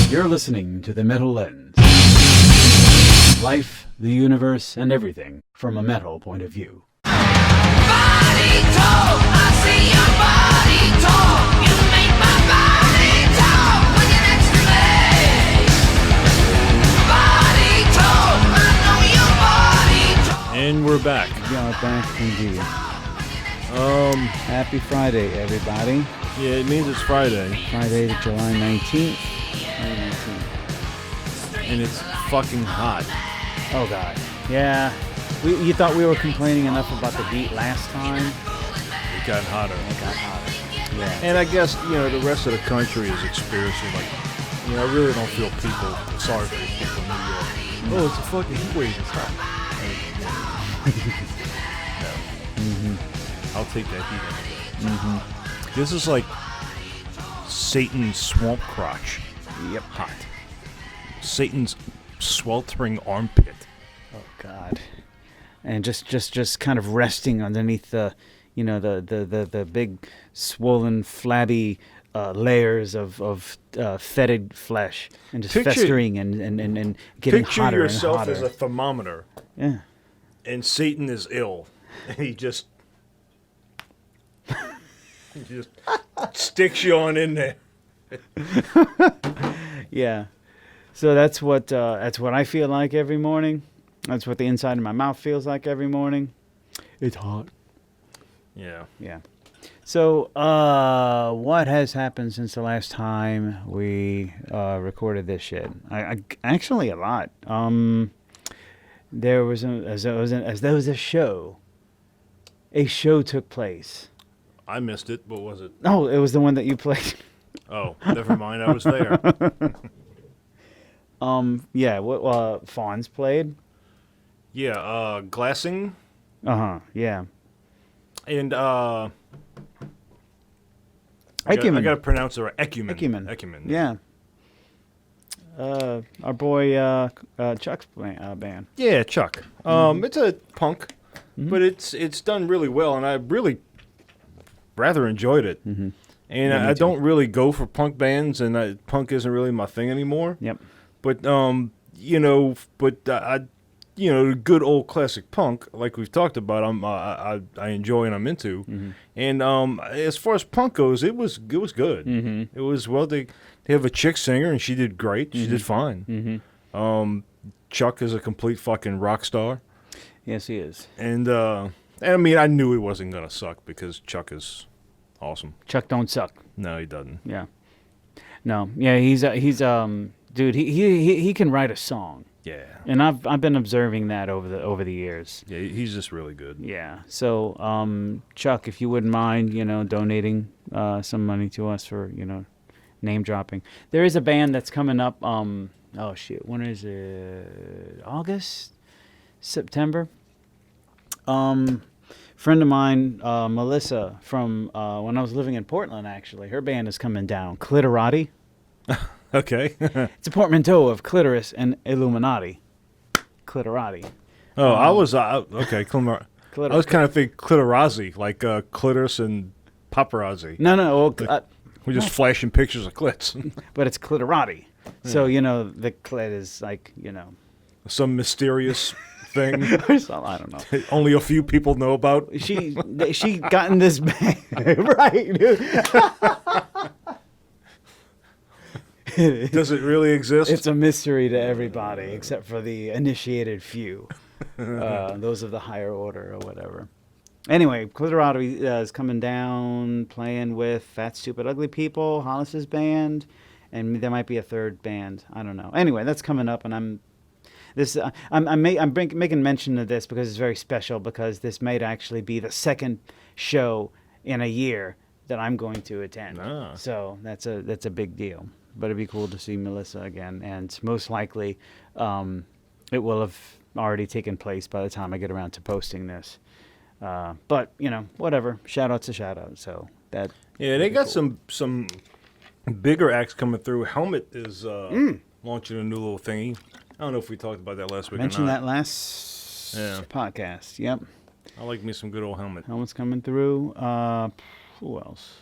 You're listening to The Metal Lens. Life, the universe, and everything from a metal point of view. Body talk, I see your body talk. You make my body talk with an extra leg. Body talk, I know your body talk. And we're back. We are back indeed. Happy Friday, everybody. Yeah, it means it's Friday. Friday, July 19th. And it's fucking hot. Oh, God. Yeah. You thought we were complaining enough about the heat last time? It got hotter. It got hotter. Yeah. And I guess, the rest of the country is experiencing, I really don't feel sorry for the people in New York. Oh, it's a fucking heat wave. It's hot. No. Mm-hmm. I'll take that heat any day. Mm-hmm. This is like Satan's swamp crotch. Yep. Hot. Satan's sweltering armpit. Oh, God. And just kind of resting underneath the big swollen flabby layers of fetid flesh and just festering and getting hotter and yourself hotter. as a thermometer. Yeah. And Satan is ill. And he just sticks you on in there. Yeah. So that's what I feel like every morning. That's what the inside of my mouth feels like every morning. It's hot. Yeah. Yeah. So, what has happened since the last time we recorded this shit? I actually a lot. There was a show. A show took place. I missed it. What was it? Oh, it was the one that you played. Oh, never mind. I was there. Yeah. What Fawns played? Yeah. Glassing. Yeah. And I Ecumen. gotta pronounce it right. Ecumen. Yeah. Our boy Chuck's band. Yeah, Chuck. It's a punk, but it's done really well, and I really rather enjoyed it. Mm-hmm. And Yeah, I don't really go for punk bands, and punk isn't really my thing anymore. Yep. But good old classic punk, like we've talked about, I enjoy and I'm into. Mm-hmm. And as far as punk goes, it was good. Mm-hmm. It was they have a chick singer and she did great. Mm-hmm. She did fine. Mm-hmm. Chuck is a complete fucking rock star. Yes, he is. And I mean, I knew it wasn't gonna suck because Chuck is awesome. Chuck don't suck. No, he doesn't. Yeah. No. Yeah, he's dude. He can write a song. Yeah. And I've been observing that over the years. Yeah, he's just really good. Yeah. So, Chuck, if you wouldn't mind, donating some money to us for, name dropping. There is a band that's coming up. Oh shit, when is it? August, September. Friend of mine, Melissa, from when I was living in Portland, actually, her band is coming down. Clitorati. Okay. It's a portmanteau of clitoris and Illuminati. Clitorati. Oh, I was okay. I was kind of thinking clitorazi, like clitoris and paparazzi. No. We're just flashing pictures of clits. But it's clitorati. Yeah. So, the clit is like, some mysterious thing. Or something, I don't know. Only a few people know about. She got in this band. Right, dude. Does it really exist? It's a mystery to everybody except for the initiated few. Those of the higher order or whatever. Anyway, Clitorati is coming down, playing with Fat Stupid Ugly People, Hollis's band, and there might be a third band. I don't know. Anyway, that's coming up, and I'm making mention of this because it's very special, because this might actually be the second show in a year that I'm going to attend. Ah. So that's a big deal. But it'd be cool to see Melissa again, and most likely it will have already taken place by the time I get around to posting this. But whatever. Shout out's a shout out. So that. Yeah, they got cool. some bigger acts coming through. Helmet is launching a new little thingy. I don't know if we talked about that last week. Mentioned that last podcast. Yep. I like me some good old Helmet. Helmet's coming through. Who else?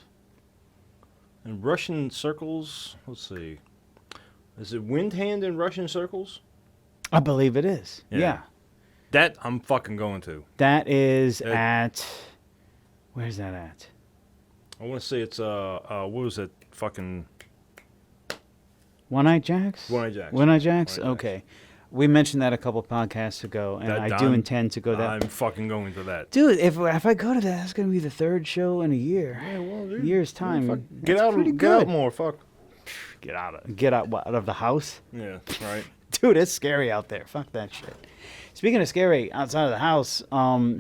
In Russian circles, let's see. Is it Wind Hand in Russian circles? I believe it is. Yeah. That I'm fucking going to. That is at. Where's that at? I want to say it's what was it? Fucking One Night Jacks? One Night Jacks. One Night Jacks? One Night Okay. We mentioned that a couple podcasts ago, and I do intend to go that. I'm fucking going to that. Dude, if I go to that, that's going to be the third show in a year. Yeah, well, dude, year's time. Get out more. Fuck. Get out what, out of the house? Yeah, right. Dude, it's scary out there. Fuck that shit. Speaking of scary outside of the house,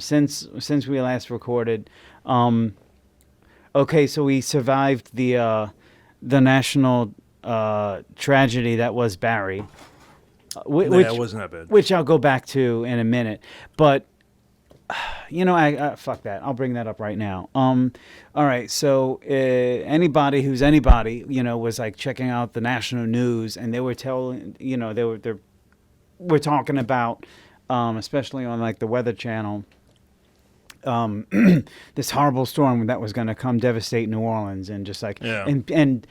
since we last recorded, okay, so we survived the national tragedy that was Barry. Which it wasn't that bad. Which I'll go back to in a minute, but I fuck that. I'll bring that up right now. All right, so anybody who's anybody, was like checking out the national news, and they were telling, we're talking about, especially on like the Weather Channel, this horrible storm that was going to come devastate New Orleans, and just like and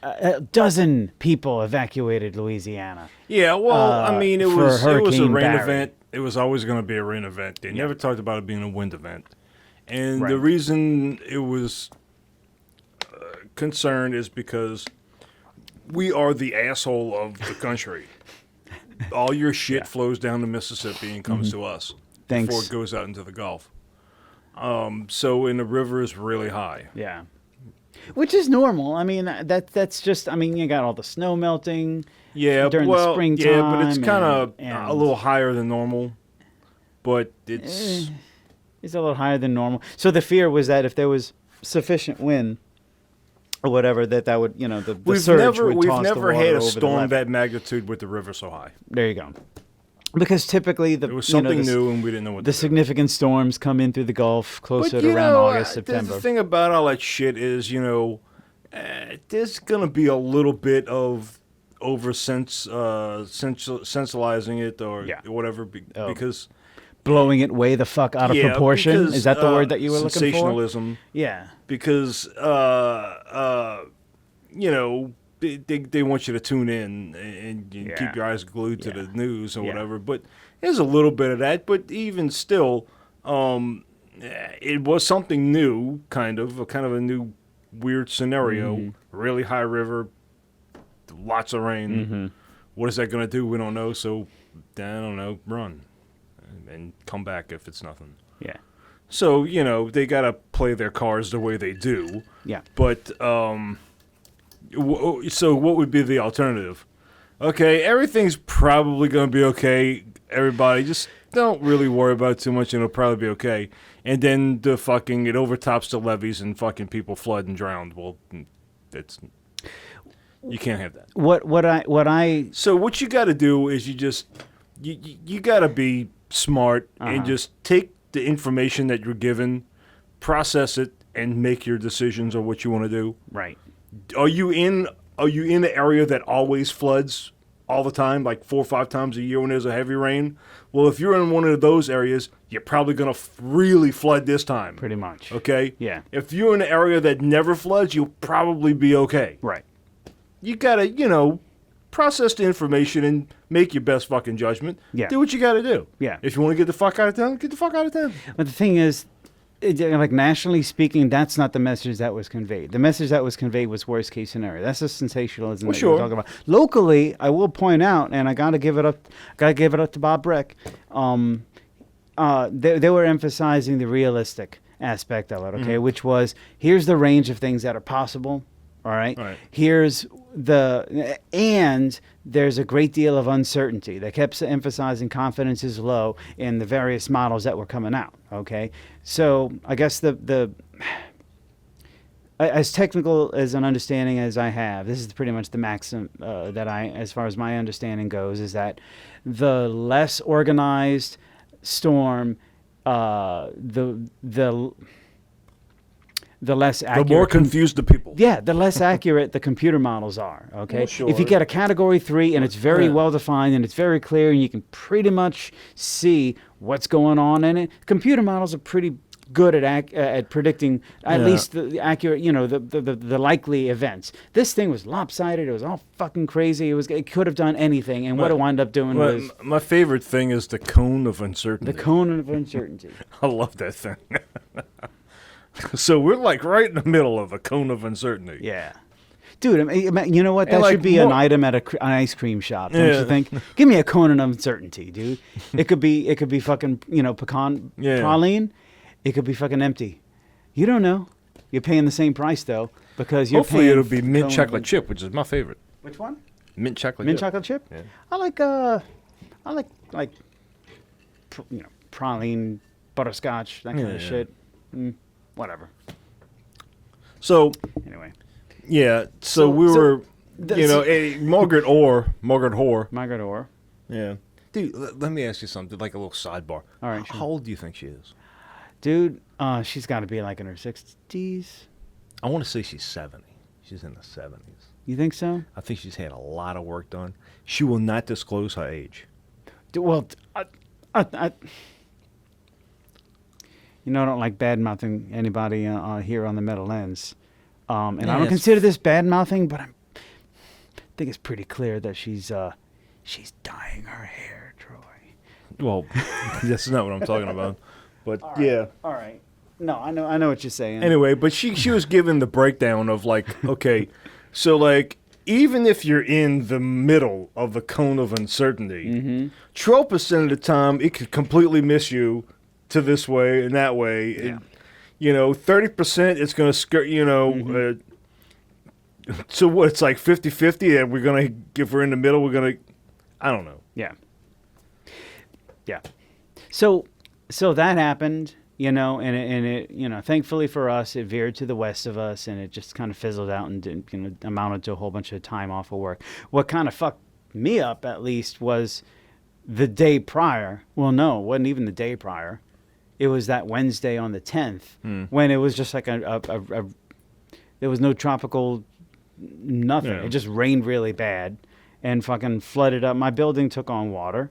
a dozen people evacuated Louisiana. Yeah, well, I mean, it was a rain Barry. event. It was always going to be a rain event. They never talked about it being a wind event. And Right. the reason it was concerned is because we are the asshole of the country. All your shit flows down the Mississippi and comes to us Thanks. before it goes out into the Gulf. And the river is really high. Yeah. Which is normal. I mean, that's just, you got all the snow melting during the springtime. Yeah, but it's kind of and a little higher than normal. But it's... It's a little higher than normal. So the fear was that if there was sufficient wind or whatever, that would, the surge would We've toss the never water had a over the storm left. that magnitude with the river so high. There you go. Because typically It was something new, and we didn't know what the to do. significant storms come in through the Gulf closer But, to around August, September. The thing about all that shit is, there's going to be a little bit of sensationalizing it or whatever because... Blowing it way the fuck out of proportion? Because, Is that the word that you were looking for? Sensationalism. Yeah. Because, they want you to tune in and keep your eyes glued to the news or whatever. But there's a little bit of that. But even still, it was something new, kind of a new weird scenario. Mm-hmm. Really high river, lots of rain. Mm-hmm. What is that going to do? We don't know. So, I don't know, run. And come back if it's nothing. Yeah. So, they got to play their cards the way they do. Yeah. But, so what would be the alternative? Okay, everything's probably going to be okay. Everybody, just don't really worry about it too much and it'll probably be okay. And then it overtops the levees and fucking people flood and drown. Well, you can't have that. So what you got to do is you got to be smart and just take the information that you're given, process it, and make your decisions on what you want to do. Right. Are you in an area that always floods all the time, like 4 or 5 times a year when there's a heavy rain? Well, if you're in one of those areas, you're probably going to really flood this time. Pretty much. Okay? Yeah. If you're in an area that never floods, you'll probably be okay. Right. You got to, process the information and make your best fucking judgment. Yeah. Do what you got to do. Yeah. If you want to get the fuck out of town, get the fuck out of town. But the thing is, nationally speaking, that's not the message that was conveyed. The message that was conveyed was worst case scenario. That's the sensationalism that you're talking about. Locally, I will point out, and I gotta give it up to Bob Brick. They were emphasizing the realistic aspect of it. Okay, which was here's the range of things that are possible. All right. Here's and there's a great deal of uncertainty. They kept emphasizing confidence is low in the various models that were coming out. Okay. So I guess as technical as an understanding as I have, this is pretty much the maxim that as far as my understanding goes, is that the less organized storm, the less accurate. The more confused the people. Yeah, the less accurate the computer models are, okay? Well, sure. If you get a category 3 and it's very well defined and it's very clear and you can pretty much see what's going on in it, computer models are pretty good at predicting at Yeah. least the accurate, you know, the likely events. This thing was lopsided. It was all fucking crazy. It could have done anything, and what it wound up doing was My favorite thing is the cone of uncertainty. the cone of uncertainty. I love that thing. So we're like right in the middle of a cone of uncertainty. Yeah. Dude, I mean, you know what? That And, like, should be an more- item at an ice cream shop, don't Yeah. you think? Give me a cone of uncertainty, dude. It could be fucking, you know, pecan Yeah. praline. It could be fucking empty. You don't know. You're paying the same price though, because you're Hopefully paying it'll be mint cone of chocolate un- chip, which is my favorite. Which one? Mint chocolate Mint chip. chocolate chip. Yeah. I like you know, praline, butterscotch, that kind Yeah, of yeah. shit. Whatever. So Anyway, yeah, So- we so were, that's- you know, Margaret Orr. Margaret Orr. Yeah. Dude, let me ask you something, like a little sidebar. All right, sure. How old do you think she is? Dude, she's got to be like in her 60s. I want to say she's 70. She's in the 70s. You think so? I think she's had a lot of work done. She will not disclose her age. Well, you know, I don't like bad mouthing anybody here on the Metal Lens, and I don't Yes. consider this bad mouthing, but I think it's pretty clear that she's dyeing her hair, Troy. Well, that's not what I'm talking about. But yeah. All right. No, I know what you're saying. Anyway, but she was given the breakdown of like, okay, so like even if you're in the middle of the cone of uncertainty, 12% of the time it could completely miss you to this way and that way. Yeah. And, you know, 30% it's going to skirt, you know, so what, it's like 50-50 and we're going to, if we're in the middle, we're going to, I don't know. Yeah. Yeah. So that happened, you know, and it, you know, thankfully for us, it veered to the west of us, and it just kind of fizzled out and didn't, you know, amounted to a whole bunch of time off of work. What kind of fucked me up, at least, was the day prior. Well, no, it wasn't even the day prior. It was that Wednesday on the 10th when it was just like there was no tropical nothing. Yeah. It just rained really bad and fucking flooded up. My building took on water.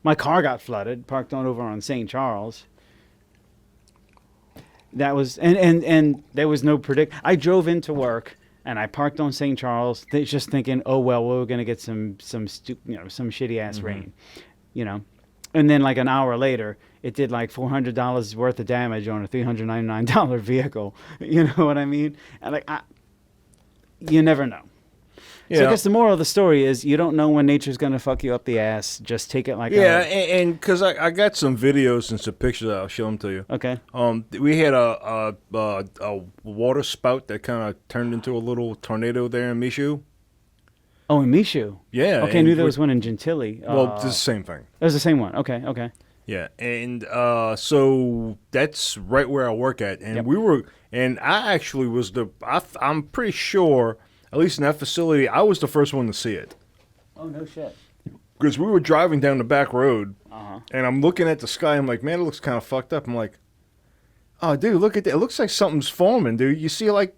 My car got flooded, parked on over on St. Charles. That was and there was no predict. I drove into work and I parked on St. Charles, just thinking, oh well, we're gonna get some shitty ass rain, you know. And then like an hour later, it did like $400 worth of damage on a $399 vehicle. You know what I mean? And like, you never know. So I guess the moral of the story is you don't know when nature's going to fuck you up the ass. Just take it like Yeah, and because I got some videos and some pictures, I'll show them to you. Okay. We had a water spout that kind of turned into a little tornado there in Michoud. Oh, in Michoud. Yeah. Okay, I knew there was one in Gentilly. Well, it's the same thing. It was the same one. Okay, okay. Yeah, and so that's right where I work at, and Yep. and I actually was I'm pretty sure, at least in that facility, I was the first one to see it. Oh, no shit. Because we were driving down the back road, Uh-huh. and I'm looking at the sky. I'm like, man, it looks kind of fucked up. I'm like, oh, dude, look at that. It looks like something's forming, dude. You see, like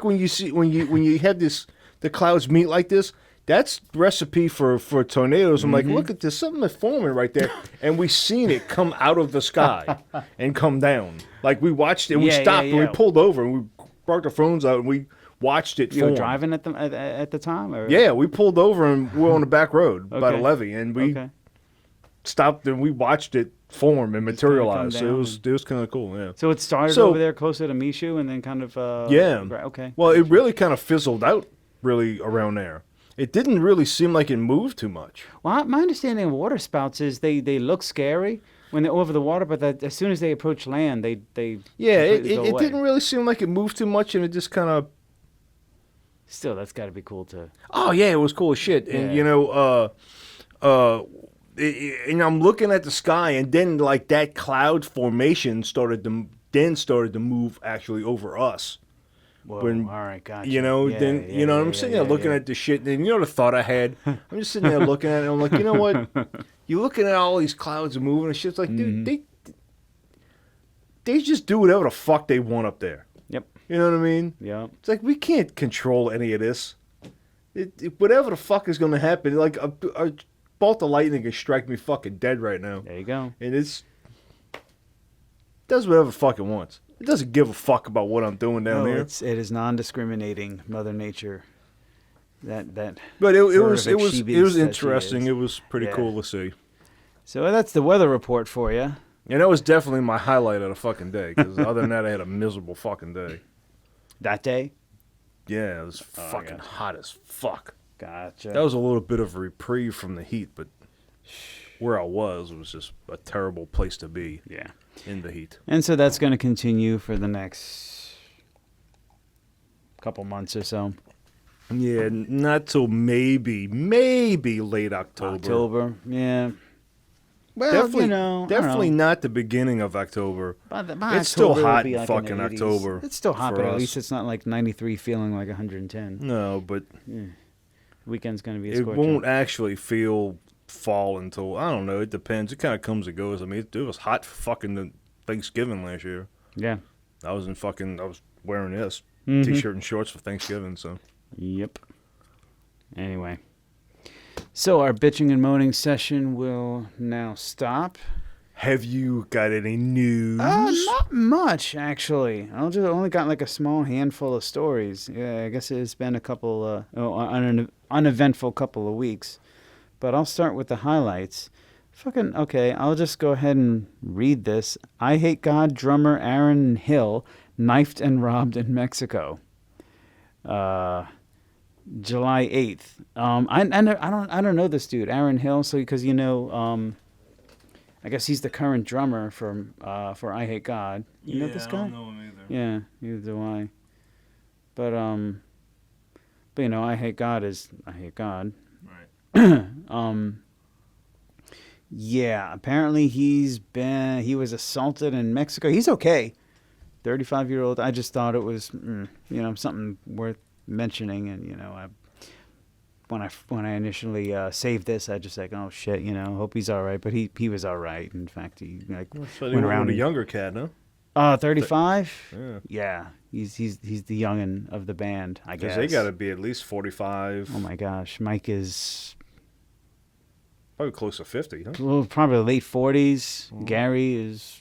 when you have the clouds meet like this. That's recipe for tornadoes. I'm like, look at this, something that's forming right there, and we seen it come out of the sky and come down. Like we watched it, we Yeah, stopped, yeah, and we yeah. pulled over, and we brought our phones out, and we watched it You form. were driving at the time? Or? Yeah, we pulled over and we were on the back road by the Okay. levee, and we Okay. stopped and we watched it form and materialize. come So down it was kind of cool. Yeah. So it started So- over there closer to Michoud and then kind of... Yeah. Okay. Well, it really kind of fizzled out really around there. It didn't really seem like it moved too much. Well, my understanding of water spouts is they look scary when they're over the water, but that as soon as they approach land, they Yeah, completely go it away. didn't really seem like it moved too much, and it just kind of. Still, that's got to be cool to... Oh yeah, it was cool as shit. And Yeah. you know, and I'm looking at the sky, and then like that cloud formation started to move actually over us. Whoa, when- all right, gotcha. You know, Yeah, then yeah, you know, yeah, I'm yeah, sitting there yeah, looking yeah. at the shit, and you know the thought I had. I'm just sitting there looking at it, and I'm like, you know what? You're looking at all these clouds moving and shit. It's like, Mm-hmm. dude, they just do whatever the fuck they want up there. Yep. You know what I mean? Yep. It's like we can't control any of this. Whatever the fuck is going to happen, like a bolt of lightning could strike me fucking dead right now, There you go. and it does whatever the fuck it wants. It doesn't give a fuck about what I'm doing down there. it is non-discriminating, Mother Nature. That. But it was horrific she beast that she interesting. is. It was pretty Yeah. cool to see. So that's the weather report for you. And that was definitely my highlight of the fucking day. Because other than that, I had a miserable fucking day. That day. Yeah, it was fucking gotcha. hot as fuck. Gotcha. That was a little bit of a reprieve from the heat, but where I was just a terrible place to be yeah. in the heat. And so that's going to continue for the next couple months or so. Yeah, not till maybe late October. Yeah. Well, Definitely, I definitely don't know. not the beginning of October. By It's still October, it'll hot be in like fucking the 80s. October It's still hot, for but at us. least it's not like 93 feeling like 110. No, but Weekend's going to be a it scorcher. won't actually feel fall until, I don't know, it depends. It kind of comes and goes. I mean, it was hot for fucking Thanksgiving last year. Yeah. I was wearing this Mhm. t-shirt and shorts for Thanksgiving, so. Yep. Anyway. So our bitching and moaning session will now stop. Have you got any news? Not much, actually. Only got like a small handful of stories. Yeah, I guess it's been a couple, an uneventful couple of weeks. But I'll start with the highlights. Okay, I'll just go ahead and read this. I Hate God drummer Aaron Hill knifed and robbed in Mexico. July 8th. I don't know this dude, Aaron Hill. So because I guess he's the current drummer for I Hate God. You know this guy? I don't know him either. Yeah, neither do I. But I Hate God is I Hate God. Right. Yeah, apparently he was assaulted in Mexico. He's okay. 35-year-old. I just thought it was something worth mentioning, and when I initially saved this, I just like, oh shit, hope he's all right. But he was all right. In fact, he So went around a younger cat, huh? 35. Yeah. Yeah, he's the youngin' of the band, I guess. Because they got to be at least 45. Oh my gosh, Mike is Probably close to 50, huh? probably late 40s. Gary is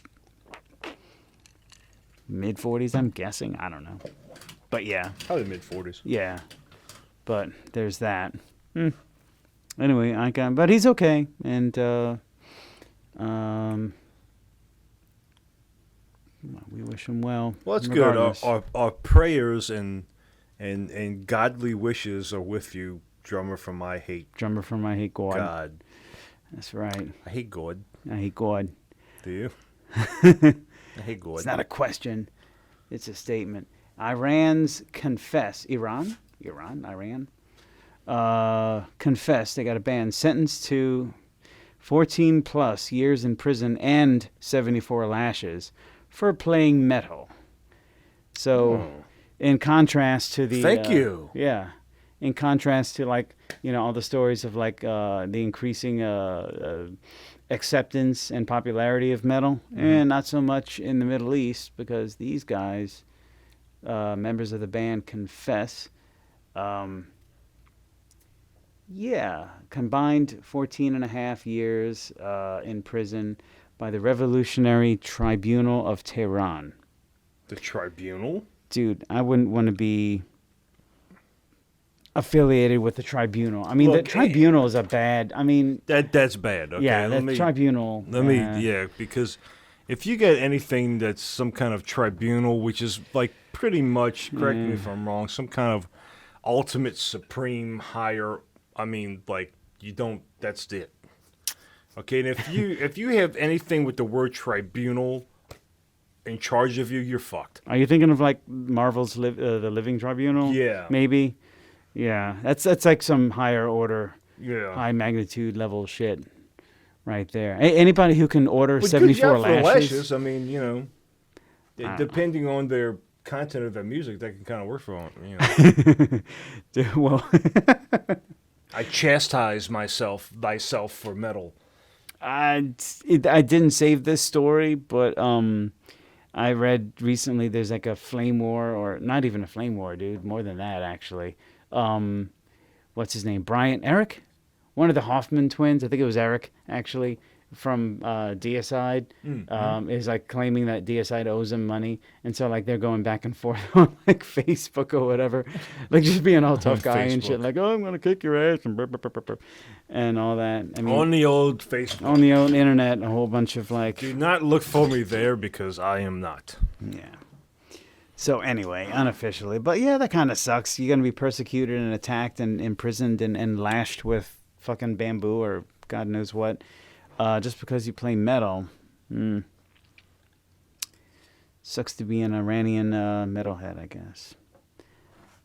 mid 40s. I'm guessing. I don't know, but yeah. Probably mid-40s. Yeah, but there's that. Anyway, but he's okay, and we wish him well. Well, that's regardless. good. Our prayers and godly wishes are with you, drummer from I Hate Drummer from I Hate God. God. That's right. I hate God. I hate God. Do you? I hate God. It's not a question. It's a statement. Iran's confess. Iran? Confess. They got a ban. Sentenced to 14 plus years in prison and 74 lashes for playing metal. So, in contrast to the... Thank you. Yeah. In contrast to, all the stories of, the increasing acceptance and popularity of metal, and not so much in the Middle East, because these guys, members of the band, confess. Combined 14 and a half years in prison by the Revolutionary Tribunal of Tehran. The tribunal? Dude, I wouldn't want to be affiliated with the tribunal. I mean, Look, the tribunal is a bad... That's bad. Okay, yeah, the tribunal... because if you get anything that's some kind of tribunal, which is pretty much, correct me if I'm wrong, some kind of ultimate supreme higher, you don't, that's it. Okay, and if you have anything with the word tribunal in charge of you, you're fucked. Are you thinking of Marvel's The Living Tribunal? Yeah. Maybe? Yeah, that's like some higher order, Yeah. high magnitude level shit right there. Anybody who can order But 74 good job for lashes. Depending on their content of their music, that can kind of work for them. Dude, well, I chastise thyself for metal. I didn't save this story, but I read recently there's like a flame war, or not even a flame war, dude. More than that, actually. What's his name? Eric? One of the Hoffman twins. I think it was Eric, actually. from Deicide is like claiming that Deicide owes him money, and so like they're going back and forth on like Facebook or whatever, like just being all tough guy and shit, Facebook. like, oh, I'm gonna kick your ass and and all that. I mean, On the old Facebook. on the old internet, a whole bunch of like, Do not look for me there because I am not. yeah. So anyway, unofficially, but yeah, that kind of sucks. You're gonna be persecuted and attacked and imprisoned and lashed with fucking bamboo or God knows what, just because you play metal. Sucks to be an Iranian metalhead, I guess.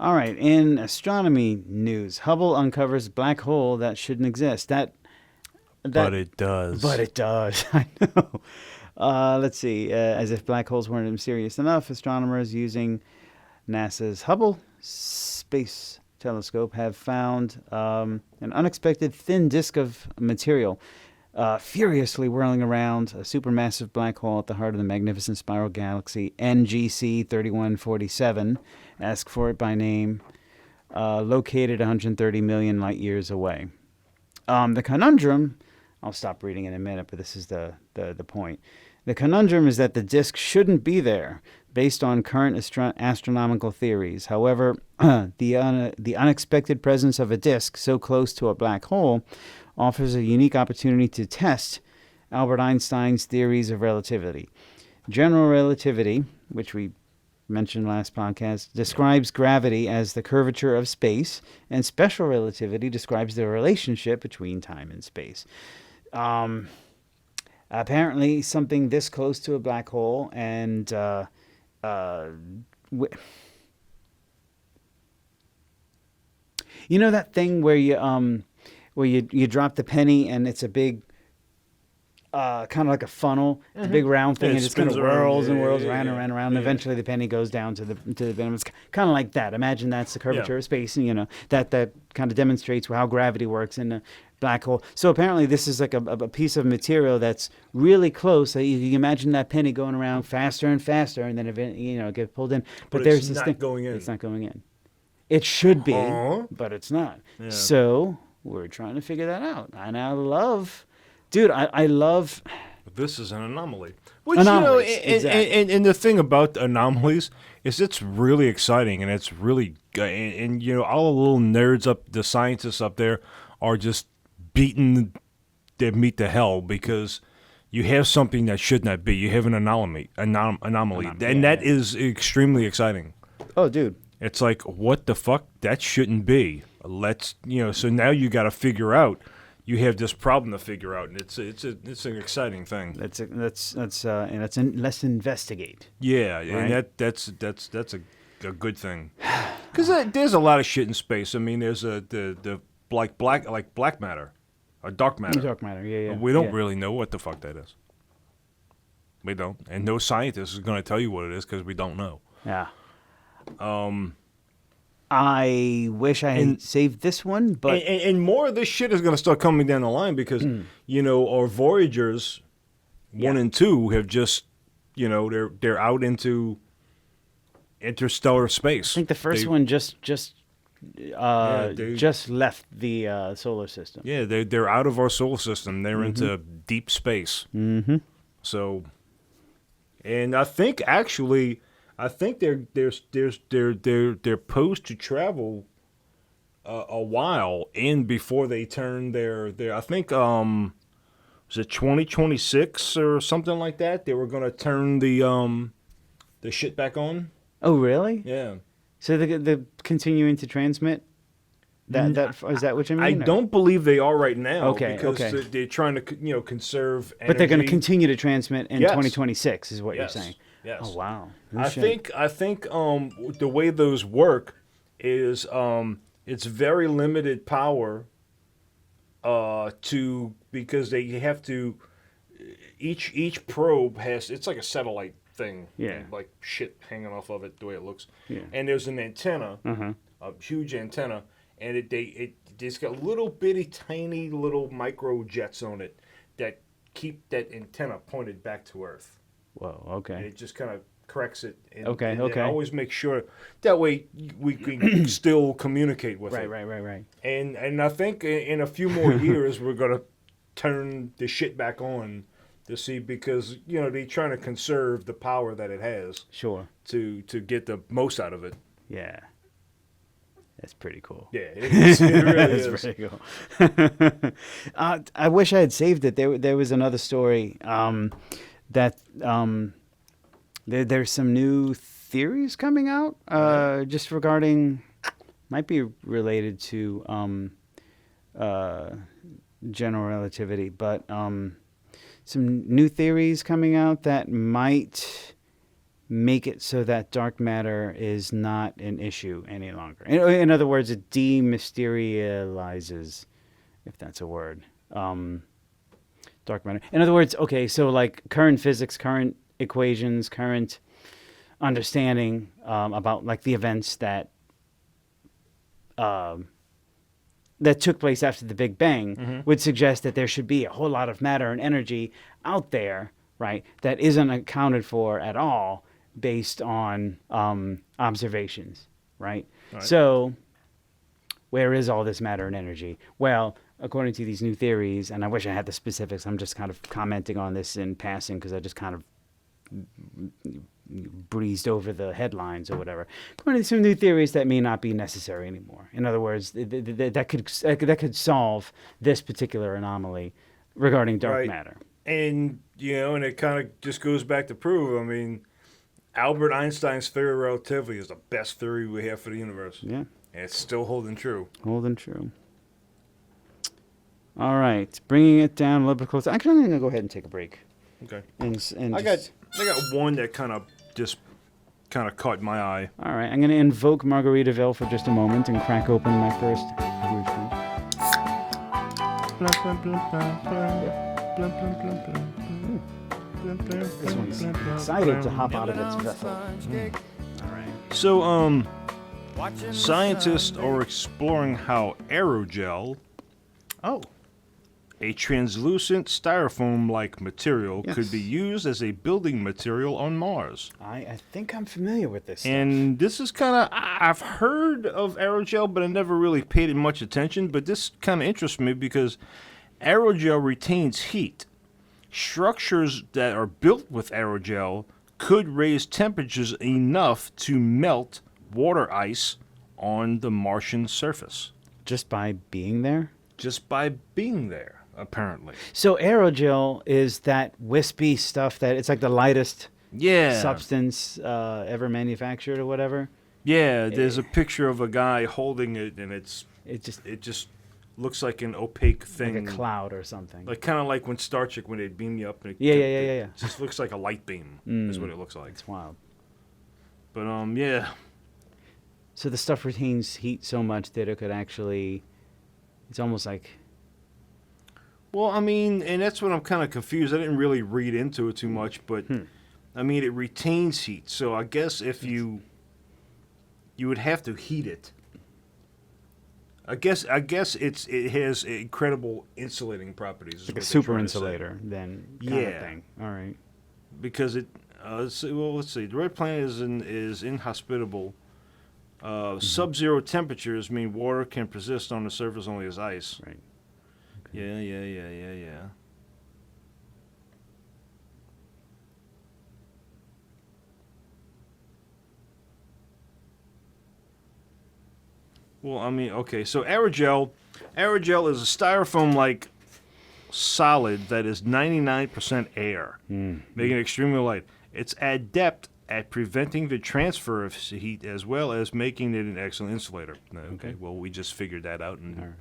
All right, in astronomy news, Hubble uncovers black hole that shouldn't exist. But it does. But it does. I know. Let's see. As if black holes weren't mysterious enough, astronomers using NASA's Hubble Space Telescope have found an unexpected thin disk of material furiously whirling around a supermassive black hole at the heart of the magnificent spiral galaxy NGC 3147. Ask for it by name. Located 130 million light years away. The conundrum, I'll stop reading in a minute, but this is the point. The conundrum is that the disk shouldn't be there, based on current astronomical theories. However, the unexpected presence of a disk so close to a black hole offers a unique opportunity to test Albert Einstein's theories of relativity. General relativity, which we mentioned last podcast, describes gravity as the curvature of space, and special relativity describes the relationship between time and space. Apparently, something this close to a black hole, and you know that thing where you drop the penny and it's a big kind of like a funnel, it's a big round thing, Yeah, it and it just kind of spins around. whirls and Yeah, whirls yeah, around yeah. and around. And Yeah. eventually, the penny goes down to the bottom. It's kind of like that. Imagine that's the curvature Yeah. of space, and that kind of demonstrates how gravity works in a black hole. So apparently, this is like a piece of material that's really close. So you imagine that penny going around faster and faster, and then get pulled in. But there's it's this not thing. going in. It's not going in. It should be, Huh? but it's not. Yeah. So we're trying to figure that out. And I love, dude. I love. This is an anomaly. Which, Anomalies, and, exactly. and the thing about anomalies is it's really exciting and it's really good. And all the little nerds the scientists up there are just beating their meat to hell because you have something that should not be. You have an anomaly. And that is extremely exciting. Oh, dude. It's like, what the fuck? That shouldn't be. So now you got to figure out. You have this problem to figure out, and it's an exciting thing. Let's investigate. Yeah, Right. and that's a good thing. Because there's a lot of shit in space. I mean, there's the black matter, or dark matter. Dark matter, yeah. We don't yeah. really know what the fuck that is. We don't, and no scientist is going to tell you what it is because we don't know. Yeah. I wish I had saved this one, but And more of this shit is going to start coming down the line because our Voyagers 1 and 2 have just they're out into interstellar space. I think the first one just they- just left the solar system. Yeah, they're out of our solar system. They're into deep space. Mm-hmm. So, and I think they're posed to travel a while in before they turn their I think was it 2026 or something like that. They were gonna turn the shit back on. Oh, really? Yeah. So they're continuing to transmit? That is that what you mean? I or- don't believe they are right now. Okay, Because okay. they're trying to conserve energy. But they're going to continue to transmit in Yes. 2026, is what Yes. you're saying. Yes. Oh, wow. No I shit. think the way those work is it's very limited power because they have to each probe has it's like a satellite thing. Yeah. Like shit hanging off of it the way it looks. Yeah. And there's an antenna, a huge antenna, and it's got little bitty tiny little micro jets on it that keep that antenna pointed back to Earth. Whoa, And okay. it just kind of corrects it. And, Okay, and okay. always make sure that way we can still communicate with it. Right. And I think in a few more years we're gonna turn the shit back on to see, because they're trying to conserve the power that it has Sure. to get the most out of it. Yeah. That's pretty cool. Yeah, it really is. That's pretty cool. I wish I had saved it. There was another story that there's some new theories coming out just regarding, might be related to general relativity, but some new theories coming out that might make it so that dark matter is not an issue any longer. In other words, it dematerializes, if that's a word, dark matter. In other words, okay, so like current physics, current equations, current understanding about like the events that took place after the Big Bang would suggest that there should be a whole lot of matter and energy out there, right, that isn't accounted for at all based on observations, right? So where is all this matter and energy? Well, according to these new theories, and I wish I had the specifics, I'm just kind of commenting on this in passing because I just kind of breezed over the headlines or whatever. According to some new theories, that may not be necessary anymore. In other words, that could solve this particular anomaly regarding dark matter. And and it kind of just goes back to prove, I mean, Albert Einstein's theory of relativity is the best theory we have for the universe. Yeah. And it's still holding true. Holding true. All right. Bringing it down a little bit closer. Actually, I'm going to go ahead and take a break. Okay. And I got one that kind of caught my eye. All right. I'm going to invoke Margaritaville for just a moment and crack open my first This one's excited to hop out of its vessel. All right. So, scientists are exploring how aerogel, a translucent styrofoam-like material, could be used as a building material on Mars. I think I'm familiar with this stuff. And this is kind of, I've heard of aerogel, but I never really paid it much attention. But this kind of interests me because aerogel retains heat. Structures that are built with aerogel could raise temperatures enough to melt water ice on the Martian surface. Just by being there? Just by being there, apparently. So aerogel is that wispy stuff that it's like the lightest substance ever manufactured or whatever? Yeah, there's a picture of a guy holding it, and it just looks like an opaque thing, like a cloud or something. Like kind of like when Star Trek, when they beam you up. And it just looks like a light beam. Is what it looks like. It's wild. But yeah. So the stuff retains heat so much that it could actually. It's almost like. Well, I mean, and that's what I'm kind of confused. I didn't really read into it too much, but I mean, it retains heat. So I guess if you would have to heat it. I guess it has incredible insulating properties. Like a super insulator, then kind of thing. All right. Because it, let's see. The red planet is inhospitable. Sub-zero temperatures mean water can persist on the surface only as ice. Right. Okay. Yeah. Well, I mean, okay, so aerogel is a styrofoam-like solid that is 99% air, making it extremely light. It's adept at preventing the transfer of heat as well as making it an excellent insulator. Okay, well, we just figured that out. And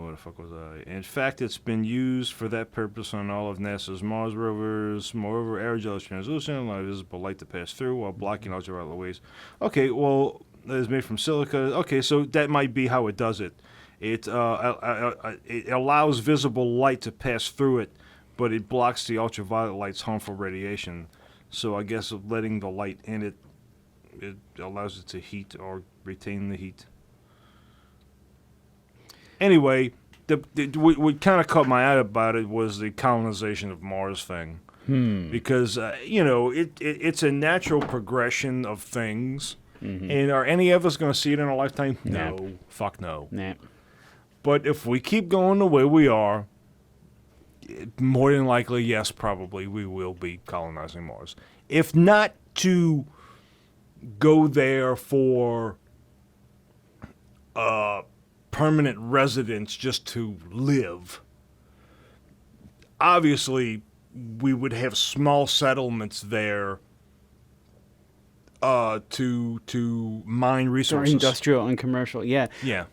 what the fuck was I? In fact, it's been used for that purpose on all of NASA's Mars rovers. Moreover, aerogel is translucent, allowing visible light to pass through while blocking ultraviolet rays. Okay, well, it's made from silica. Okay, so that might be how it does it. It allows visible light to pass through it, but it blocks the ultraviolet light's harmful radiation. So I guess letting the light in it allows it to heat or retain the heat. Anyway, what kind of caught my eye about it was the colonization of Mars thing. Because, it's a natural progression of things. And are any of us going to see it in our lifetime? No. Fuck no. Nah. But if we keep going the way we are, more than likely, yes, probably we will be colonizing Mars. If not to go there for permanent residence just to live, obviously we would have small settlements there to mine Or resources. industrial and commercial. Yeah. Yeah.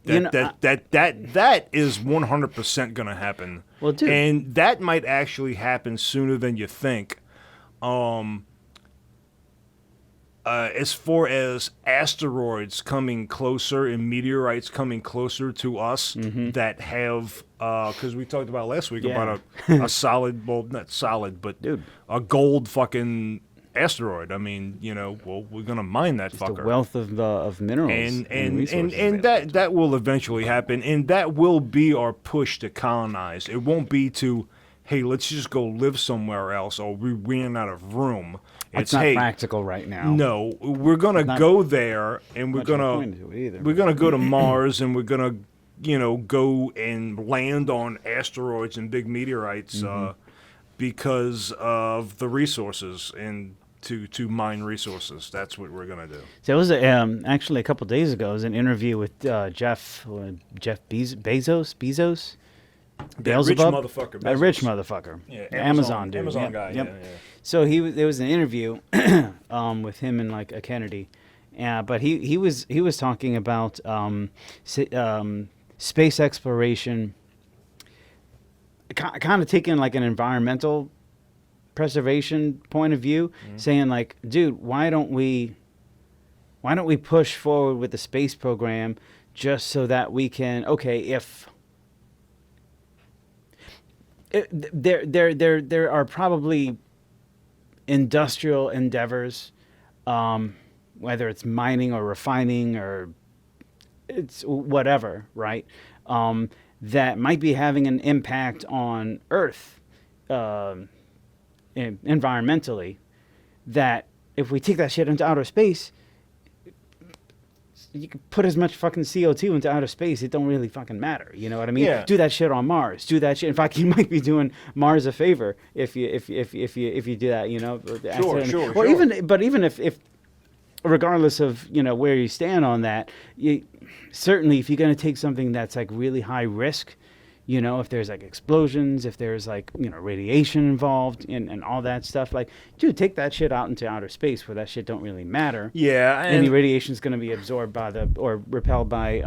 You know, That is 100% going to happen. Well, dude. And that might actually happen sooner than you think. As far as asteroids coming closer and meteorites coming closer to us that have, because we talked about last week Yeah. about a solid, well, not solid, but Dude. a gold fucking asteroid. I mean, well, we're going to mine that the fucker. wealth of minerals And resources. that will eventually happen, and that will be our push to colonize. It won't be to, hey, let's just go live somewhere else, or we ran out of room. It's not practical right now. No, we're gonna Not go there, and we're much of a gonna point to it either. go to Mars, and we're gonna go and land on asteroids and big meteorites because of the resources and to mine resources. That's what we're gonna do. So it was actually a couple days ago. It was an interview with Jeff Bezos. That rich Beelzebub? motherfucker. That rich Bezos. motherfucker. Yeah, Amazon dude. Amazon Yep, guy. yep. Yeah. So there was an interview with him and like a Kennedy, but he was talking about space exploration, kind of taking like an environmental preservation point of view, saying like, dude, why don't we push forward with the space program just so that we can there are probably industrial endeavors, whether it's mining or refining or it's whatever, right? That might be having an impact on Earth environmentally. That if we take that shit into outer space, you can put as much fucking CO2 into outer space. It don't really fucking matter. You know what I mean? Yeah. Do that shit on Mars. Do that shit. In fact, you might be doing Mars a favor if you do that. You know. Or even if regardless of where you stand on that, certainly if you're going to take something that's like really high risk, if there's like explosions, if there's like radiation involved and all that stuff, like, dude, take that shit out into outer space where that shit don't really matter. Yeah, Any radiation is going to be absorbed by or repelled by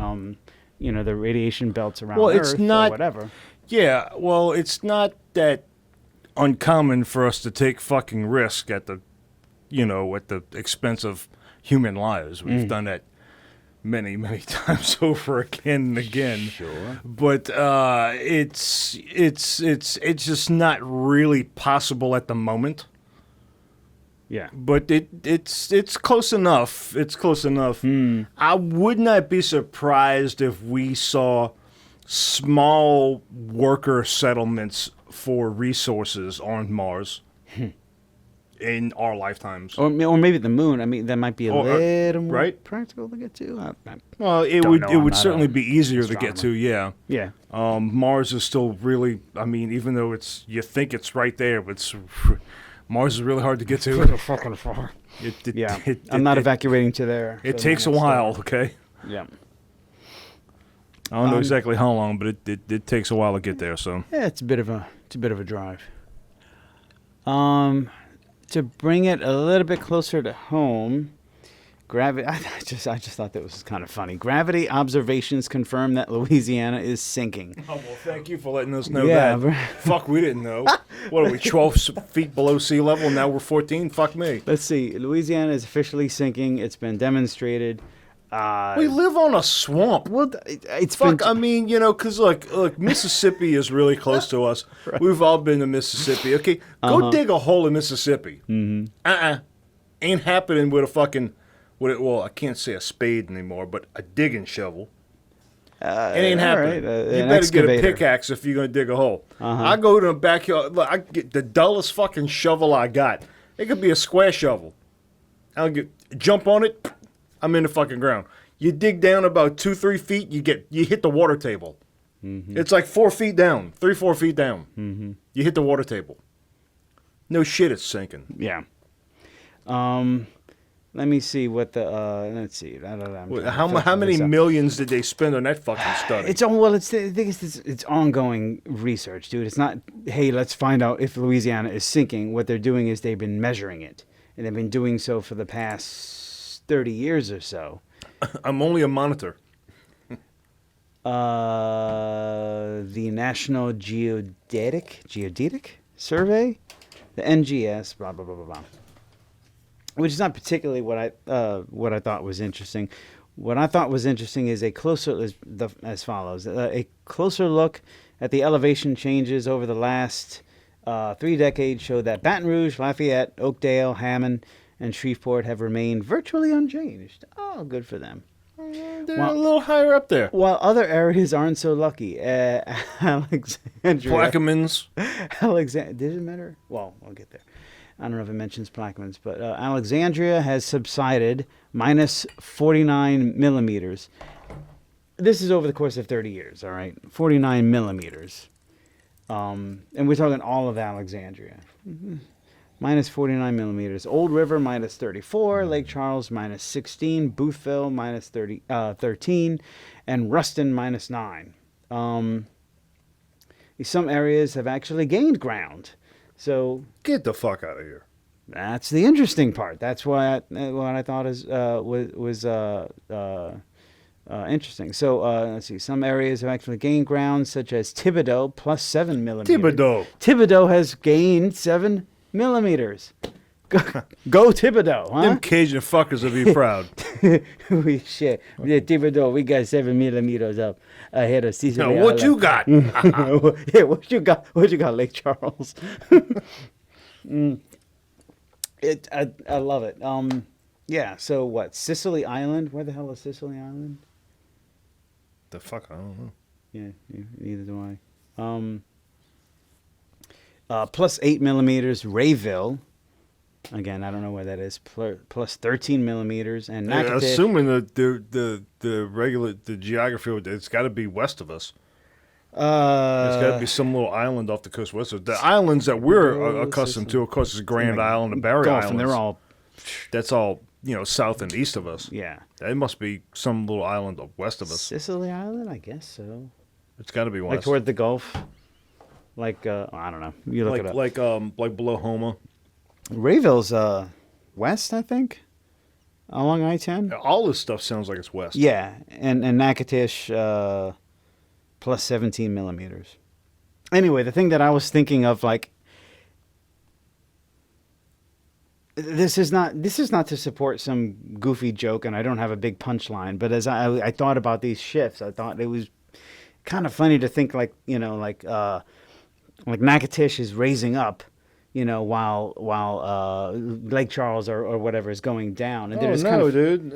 the radiation belts around Earth it's not or whatever. Yeah, well, it's not that uncommon for us to take fucking risk at the expense of human lives. We've done that many, many times over again and again. Sure. But it's just not really possible at the moment. Yeah. But it's close enough. It's close enough. I would not be surprised if we saw small worker settlements for resources on Mars in our lifetimes. Or maybe the moon. I mean, that might be a little more right? practical to get to. Well, it Don't would know, it I'm would not certainly a be easier to get to. Yeah. Yeah. Mars is still really. I mean, even though you think it's right there, but Mars is really hard to get to. Fucking far. Yeah. I'm not evacuating to there. It takes a while. Okay. Yeah. I don't know exactly how long, but it takes a while to get there. So Yeah, it's a bit of a drive. To bring it a little bit closer to home, gravity. I just thought that was kind of funny. Gravity observations confirm that Louisiana is sinking. Oh, well, thank you for letting us know Yeah, that. bro. Fuck, we didn't know. What are we, 12 feet below sea level? Now we're 14? Fuck me. Let's see. Louisiana is officially sinking. It's been demonstrated. We live on a swamp. Well, it's Fuck, been, I mean, because look, Mississippi is really close to us. Right. We've all been to Mississippi. Okay, go dig a hole in Mississippi. Mm-hmm. Ain't happening with a fucking, I can't say a spade anymore, but a digging shovel. It ain't happening. Right, you an better excavator. get a pickaxe if you're gonna dig a hole. I go to the backyard. Look, I get the dullest fucking shovel I got. It could be a square shovel. I'll jump on it. I'm in the fucking ground. You dig down about 2-3 feet, you hit the water table. Mm-hmm. It's like 4 feet down, 3-4 feet down. Mm-hmm. You hit the water table. No shit, it's sinking. Yeah. Let me see what the let's see. How many millions did they spend on that fucking study? It's it's ongoing research, dude. It's not, hey, let's find out if Louisiana is sinking. What they're doing is they've been measuring it, and they've been doing so for the past 30 years or so. I'm only a monitor. The National Geodetic Survey, the NGS, blah blah blah blah blah. Which is not particularly what I thought was interesting. What I thought was interesting is as follows: a closer look at the elevation changes over the last 3 decades show that Baton Rouge, Lafayette, Oakdale, Hammond, and Shreveport have remained virtually unchanged. Oh, good for them. They're a little higher up there. While other areas aren't so lucky. Alexandria. Plaquemines. Does it matter? Well, I'll get there. I don't know if it mentions Plaquemines, but Alexandria has subsided minus 49 millimeters. This is over the course of 30 years, all right? 49 millimeters. And we're talking all of Alexandria. Mm-hmm. Minus 49 millimeters. Old River, minus 34. Lake Charles, minus 16. Boothville, minus 13. And Ruston, minus 9. Some areas have actually gained ground. So get the fuck out of here. That's the interesting part. That's why what I thought was interesting. So let's see. Some areas have actually gained ground, such as Thibodaux, plus 7 millimeters. Thibodaux has gained 7 millimeters. Go Thibodaux, huh? Them Cajun fuckers will be proud. We shit. Yeah, Thibodaux, we got 7 millimeters up ahead of Cecil. Now, what you got? Yeah, what you got? What you got, Lake Charles? I love it. Yeah. So what? Sicily Island? Where the hell is Sicily Island? The fuck? I don't know. Yeah, neither do I. Plus 8 millimeters, Rayville. Again, I don't know where that is. Plus 13 millimeters, and Natchitoches. Assuming the geography, it's got to be west of us. It's got to be some little island off the coast west of us. The islands that we're accustomed to, of course, is Grand Island and Barry Islands. And they're all. That's all south and east of us. Yeah. It must be some little island west of us. Sicily Island, I guess so. It's got to be west. Like toward the Gulf. Like I don't know. You look it up. Like below Houma. Rayville's west, I think, along I-10. All this stuff sounds like it's west. Yeah, and Natchitoches plus 17 millimeters. Anyway, the thing that I was thinking of, like, this is not to support some goofy joke, and I don't have a big punchline. But as I thought about these shifts, I thought it was kind of funny to think like Natchitoches is raising up. While Lake Charles or whatever is going down. And dude.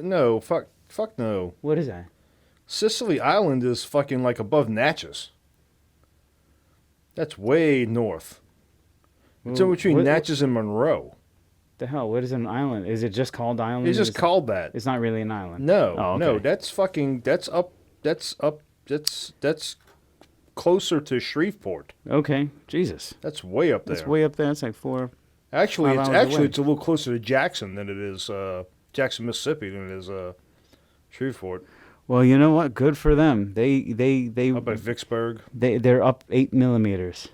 No, fuck no. What is that? Sicily Island is fucking like above Natchez. That's way north. It's in between Natchez and Monroe. The hell? What is an island? Is it just called island? It's just called that. It's not really an island. No, oh, okay. No. That's closer to Shreveport. Okay, Jesus. That's way up there. That's way up there. It's like 4. Actually, it's a little closer to Jackson than it is Jackson, Mississippi than it is Shreveport. Well, you know what? Good for them. They up by Vicksburg. They're up 8 millimeters.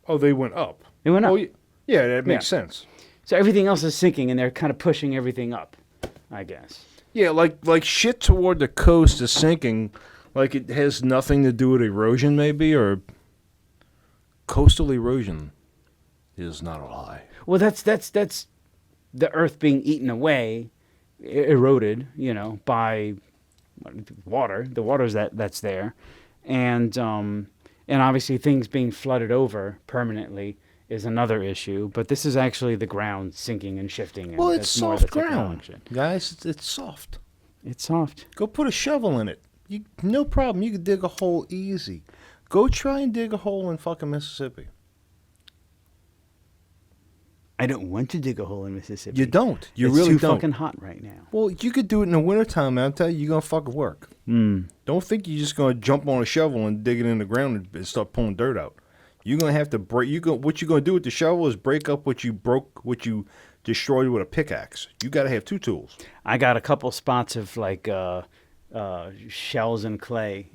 Oh, they went up. They went up. Oh, yeah, that makes sense. So everything else is sinking, and they're kind of pushing everything up, I guess. Yeah, like shit toward the coast is sinking. Like it has nothing to do with erosion, maybe, or coastal erosion is not a lie. Well, that's the earth being eaten away, eroded, by water. The water's that's there, and obviously things being flooded over permanently is another issue. But this is actually the ground sinking and shifting. Well, it's soft ground, guys. It's soft. It's soft. Go put a shovel in it. No problem. You can dig a hole easy. Go try and dig a hole in fucking Mississippi. I don't want to dig a hole in Mississippi. You don't. You It's really too don't. fucking hot right now. Well, you could do it in the wintertime, man. I'll tell you, you're going to fucking work. Don't think you're just going to jump on a shovel and dig it in the ground and start pulling dirt out. You're going to have to break. What you're going to do with the shovel is break up what you destroyed with a pickaxe. You got to have two tools. I got a couple spots of like shells and clay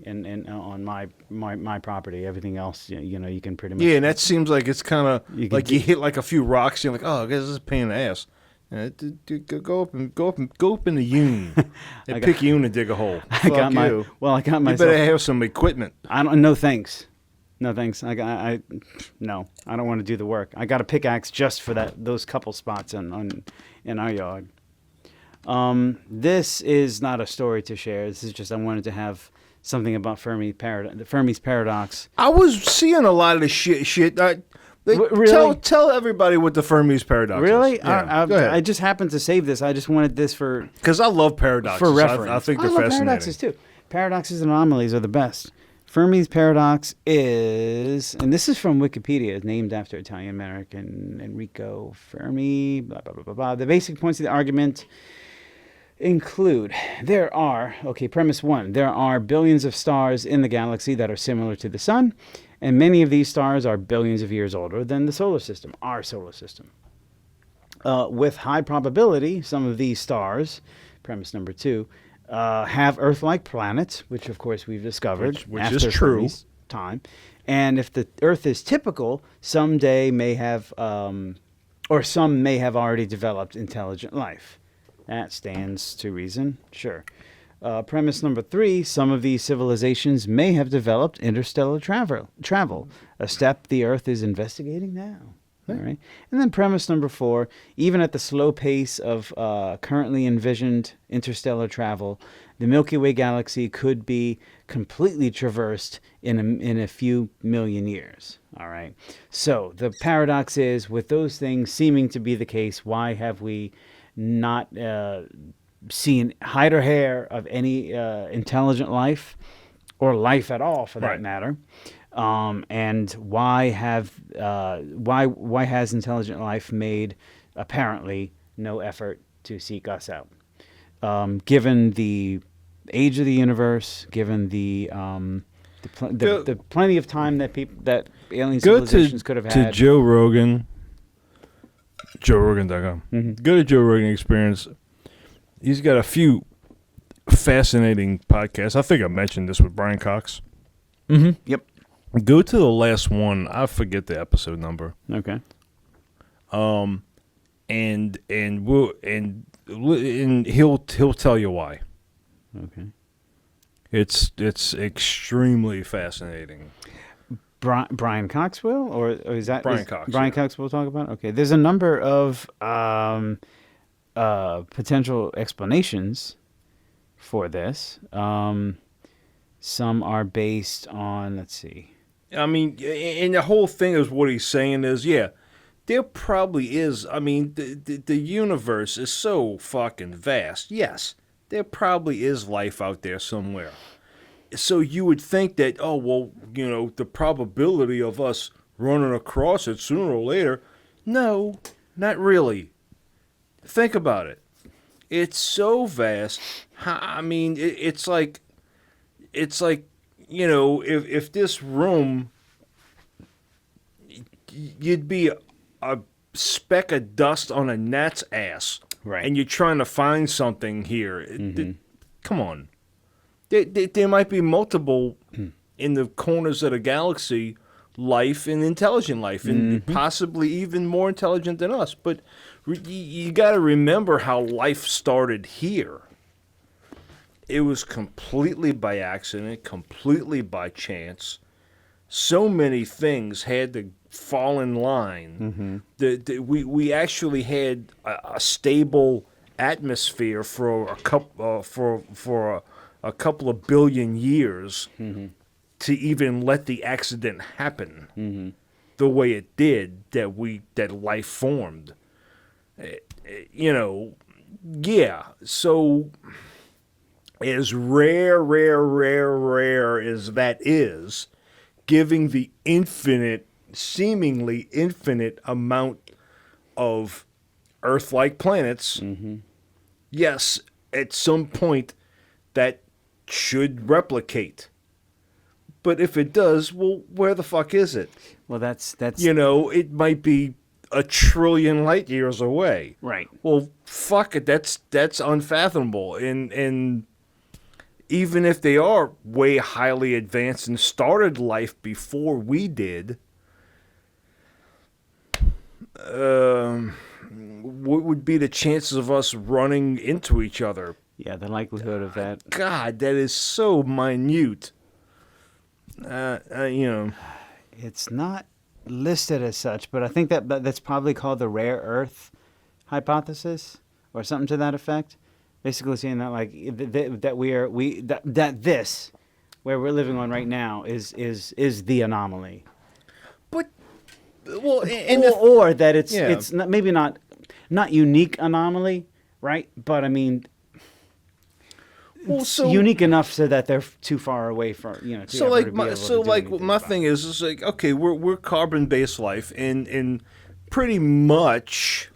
on my property. Everything else, you can pretty much. Yeah, and that seems like it's kind of You like can you hit like a few rocks. You're like, oh, I guess this is a pain in the ass. Go up in the Yune and pick Yune and dig a hole. I got you. I got You myself. better have some equipment. I don't. No thanks. No thanks. No. I don't want to do the work. I got a pickaxe just for those couple spots in our yard. This is not a story to share. This is just I wanted to have something about Fermi's paradox. I was seeing a lot of the shit. Really? Tell everybody what the Fermi's paradox Really? is. Yeah, go ahead. I just happened to save this. I just wanted this for Because I love paradoxes. for reference. I think they're love fascinating. paradoxes too. Paradoxes and anomalies are the best. Fermi's paradox is, and this is from Wikipedia, is named after Italian-American Enrico Fermi, blah, blah, blah, blah, blah. The basic points of the argument include, premise one, there are billions of stars in the galaxy that are similar to the sun, and many of these stars are billions of years older than the solar system, our solar system. With high probability, some of these stars, premise number two, have Earth-like planets, which of course we've discovered Which after is true. Fermi's time. And if the Earth is typical, someday may have, or some may have already developed intelligent life. That stands to reason, sure. Premise number three, some of these civilizations may have developed interstellar travel, a step the Earth is investigating now. All right. And then premise number four, even at the slow pace of currently envisioned interstellar travel, the Milky Way galaxy could be completely traversed in a few million years. All right. So the paradox is, with those things seeming to be the case, why have we not seen hide or hair of any intelligent life, or life at all for that Right. matter? And why has intelligent life made apparently no effort to seek us out? Given the age of the universe, given the plenty of time that alien civilizations could have to had. Joe Rogan, JoeRogan.com. Go to Joe Rogan Experience. He's got a few fascinating podcasts. I think I mentioned this with Brian Cox. Yep. Go to the last one. I forget the episode number. Okay. And he'll tell you why. Okay. It's extremely fascinating. Brian Cox will, or is that Brian Cox, Brian yeah. Cox will talk about? Okay. There's a number of potential explanations for this. Some are based on, let's see. I mean, and the whole thing is what he's saying is, yeah, there probably is. I mean, the universe is so fucking vast. Yes, there probably is life out there somewhere. So you would think that, oh, well, the probability of us running across it sooner or later. No, not really. Think about it. It's so vast. I mean, it's like, if this room, you'd be a speck of dust on a gnat's ass. Right. And you're trying to find something here. Come on. There might be multiple in the corners of the galaxy life and intelligent life, and possibly even more intelligent than us. But you got to remember how life started here. It was completely by accident, completely by chance. So many things had to fall in line. We actually had a stable atmosphere for a couple of billion years to even let the accident happen the way it did, that life formed. Yeah. So as rare as that is, giving the seemingly infinite amount of Earth-like planets, yes, at some point that should replicate. But if it does, well, where the fuck is it? Well, that's It might be 1 trillion light years away. right. Well, fuck it. That's unfathomable. And even if they are way highly advanced and started life before we did, what would be the chances of us running into each other? Yeah, the likelihood of that. God, that is so minute. It's not listed as such, but I think that's probably called the rare earth hypothesis or something to that effect. Basically saying that like that this where we're living on right now is the anomaly. But well, Or that it's Yeah. it's not, maybe not unique anomaly, right? But I mean, it's unique enough so that they're too far away from to So ever like to be my, able so to do like anything my about thing it. is like, okay, we're carbon based life, and pretty much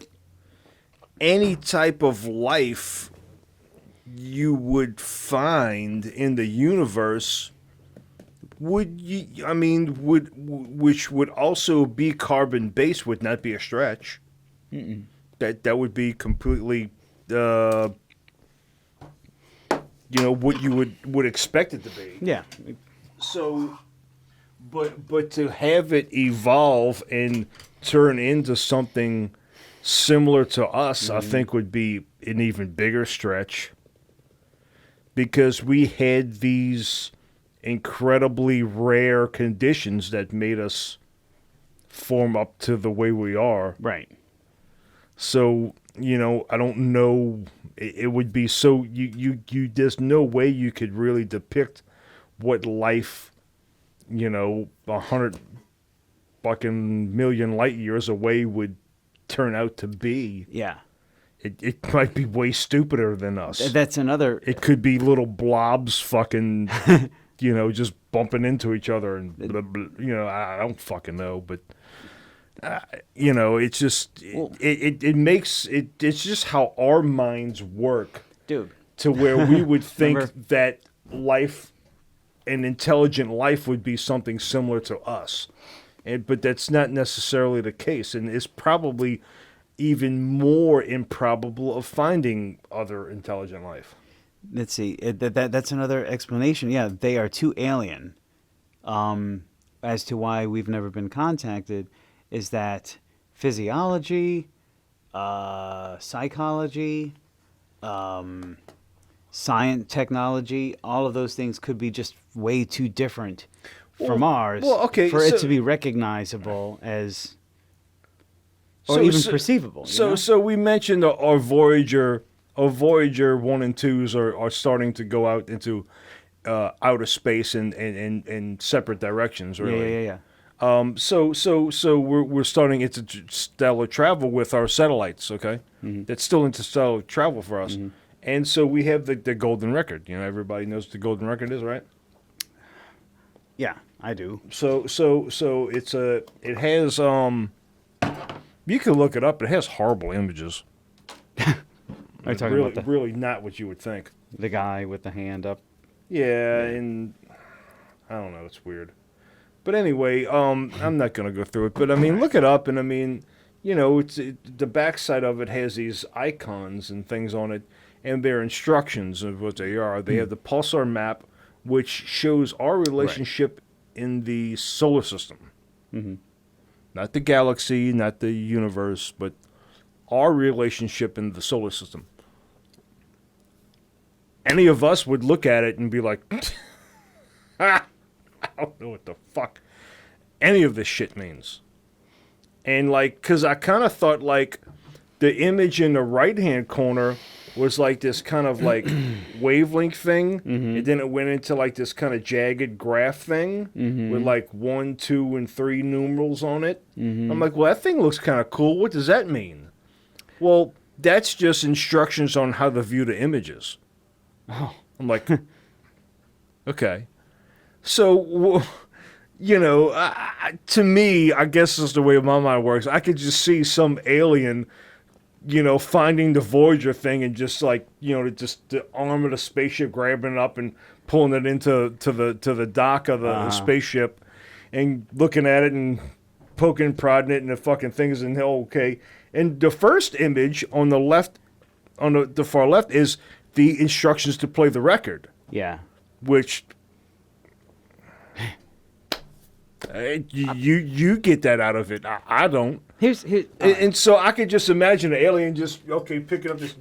any type of life you would find in the universe which would also be carbon based would not be a stretch. That would be completely what you would expect it to be. Yeah, So, but to have it evolve and turn into something similar to us, I think would be an even bigger stretch. Because we had these incredibly rare conditions that made us form up to the way we are. right. So, I don't know. It would be so you there's no way you could really depict what life, 100 fucking million light years away would turn out to be. Yeah, It might be way stupider than us. that's another. It could be little blobs fucking, just bumping into each other and, blah, blah, I don't fucking know, but, it's just, it makes, it's just how our minds work Dude, to where we would think Remember- that life, an intelligent life would be something similar to us. But that's not necessarily the case, and it's probably even more improbable of finding other intelligent life. let's see. That's another explanation. Yeah, they are too alien. As to why we've never been contacted, is that physiology, psychology, science, technology, all of those things could be just way too different from ours for it to be recognizable as, or even perceivable. So we mentioned our Voyager 1 and 2s are starting to go out into outer space in separate directions. Really, Yeah. So we're starting interstellar travel with our satellites. Okay, that's still interstellar travel for us, and so we have the golden record. Everybody knows what the golden record is, right? Yeah, I do. So it has you can look it up. It has horrible images. Are you talking really, about really not what you would think. the guy with the hand up? Yeah, and I don't know, it's weird. But anyway, I'm not gonna go through it. But I mean, look it up, and I mean, the backside of it has these icons and things on it, and they're instructions of what they are. They have the pulsar map, which shows our relationship in the solar system. Not the galaxy, not the universe, but our relationship in the solar system. Any of us would look at it and be like, I don't know what the fuck any of this shit means. And because I kind of thought the image in the right-hand corner was this kind of wavelength thing, and then it went into this kind of jagged graph thing with 1, 2, and 3 numerals on it. I'm like, well, that thing looks kind of cool. What does that mean? Well, that's just instructions on how to view the images. Oh. I'm like, okay. So, you know, to me, I guess is the way my mind works. I could just see some alien, you know, finding the Voyager thing and just like, you know, just the arm of the spaceship, grabbing it up and pulling it into the dock of the spaceship, and looking at it and poking and prodding it, and the fucking things and okay. And the first image on the left, on the far left, is the instructions to play the record, Yeah. which. You get that out of it. I don't. Here's And so I could just imagine an alien just picking up this.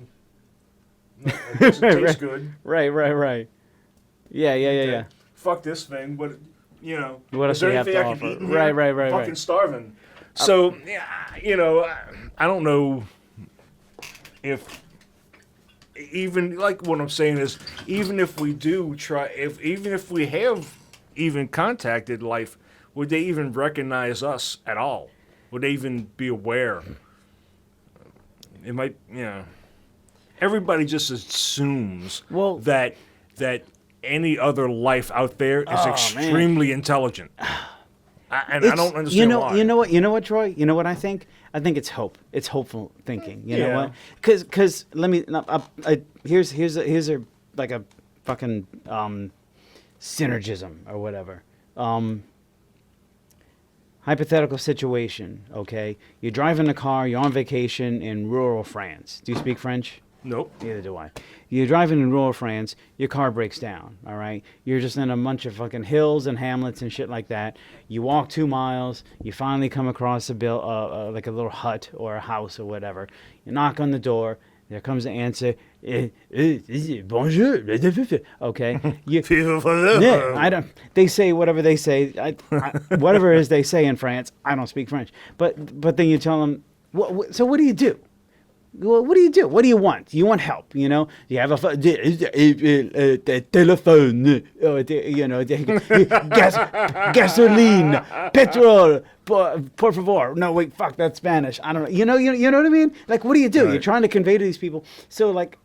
No, it doesn't taste good. right. Yeah. Fuck this thing. What What else is there do you have anything to I can offer? eat in here? Right. Fucking starving. So I don't know if even like what I'm saying is even if we do try even if we have even contacted life. Would they even recognize us at all? Would they even be aware? It might, Everybody just assumes that any other life out there is extremely intelligent. I don't understand why. You know what, Troy? You know what I think? I think it's hope. It's hopeful thinking. You know what? Because let me. Here's a like a fucking synergism or whatever. Hypothetical situation, okay? You're driving a car, you're on vacation in rural France. Do you speak French? Nope. Neither do I. You're driving in rural France, your car breaks down, all right? You're just in a bunch of fucking hills and hamlets and shit like that. You walk 2 miles, you finally come across like a little hut or a house or whatever. You knock on the door, there comes the answer, bonjour, okay? They say whatever they say, whatever it is they say in France, I don't speak French. But then you tell them, so what do you do? Well, what do you do? What do you want? You want help, you know? You have a telephone, gasoline, petrol, por favor. No, wait, fuck, that's Spanish. I don't know. You know what I mean? Like, what do you do? Right. You're trying to convey to these people. So, like,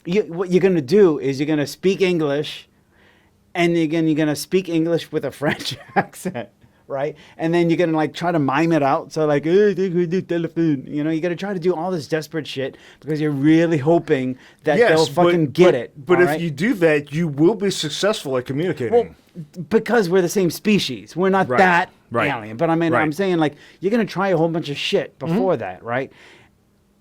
what you're going to do is you're going to speak English, and again, you're going to speak English with a French accent. Right, and then you're gonna like try to mime it out. So like, telephone. You know, you gotta try to do all this desperate shit because you're really hoping that they'll fucking get it. But if you do that, you will be successful at communicating. Well, because we're the same species, we're not that alien. But I mean, I'm saying like you're gonna try a whole bunch of shit before that, right?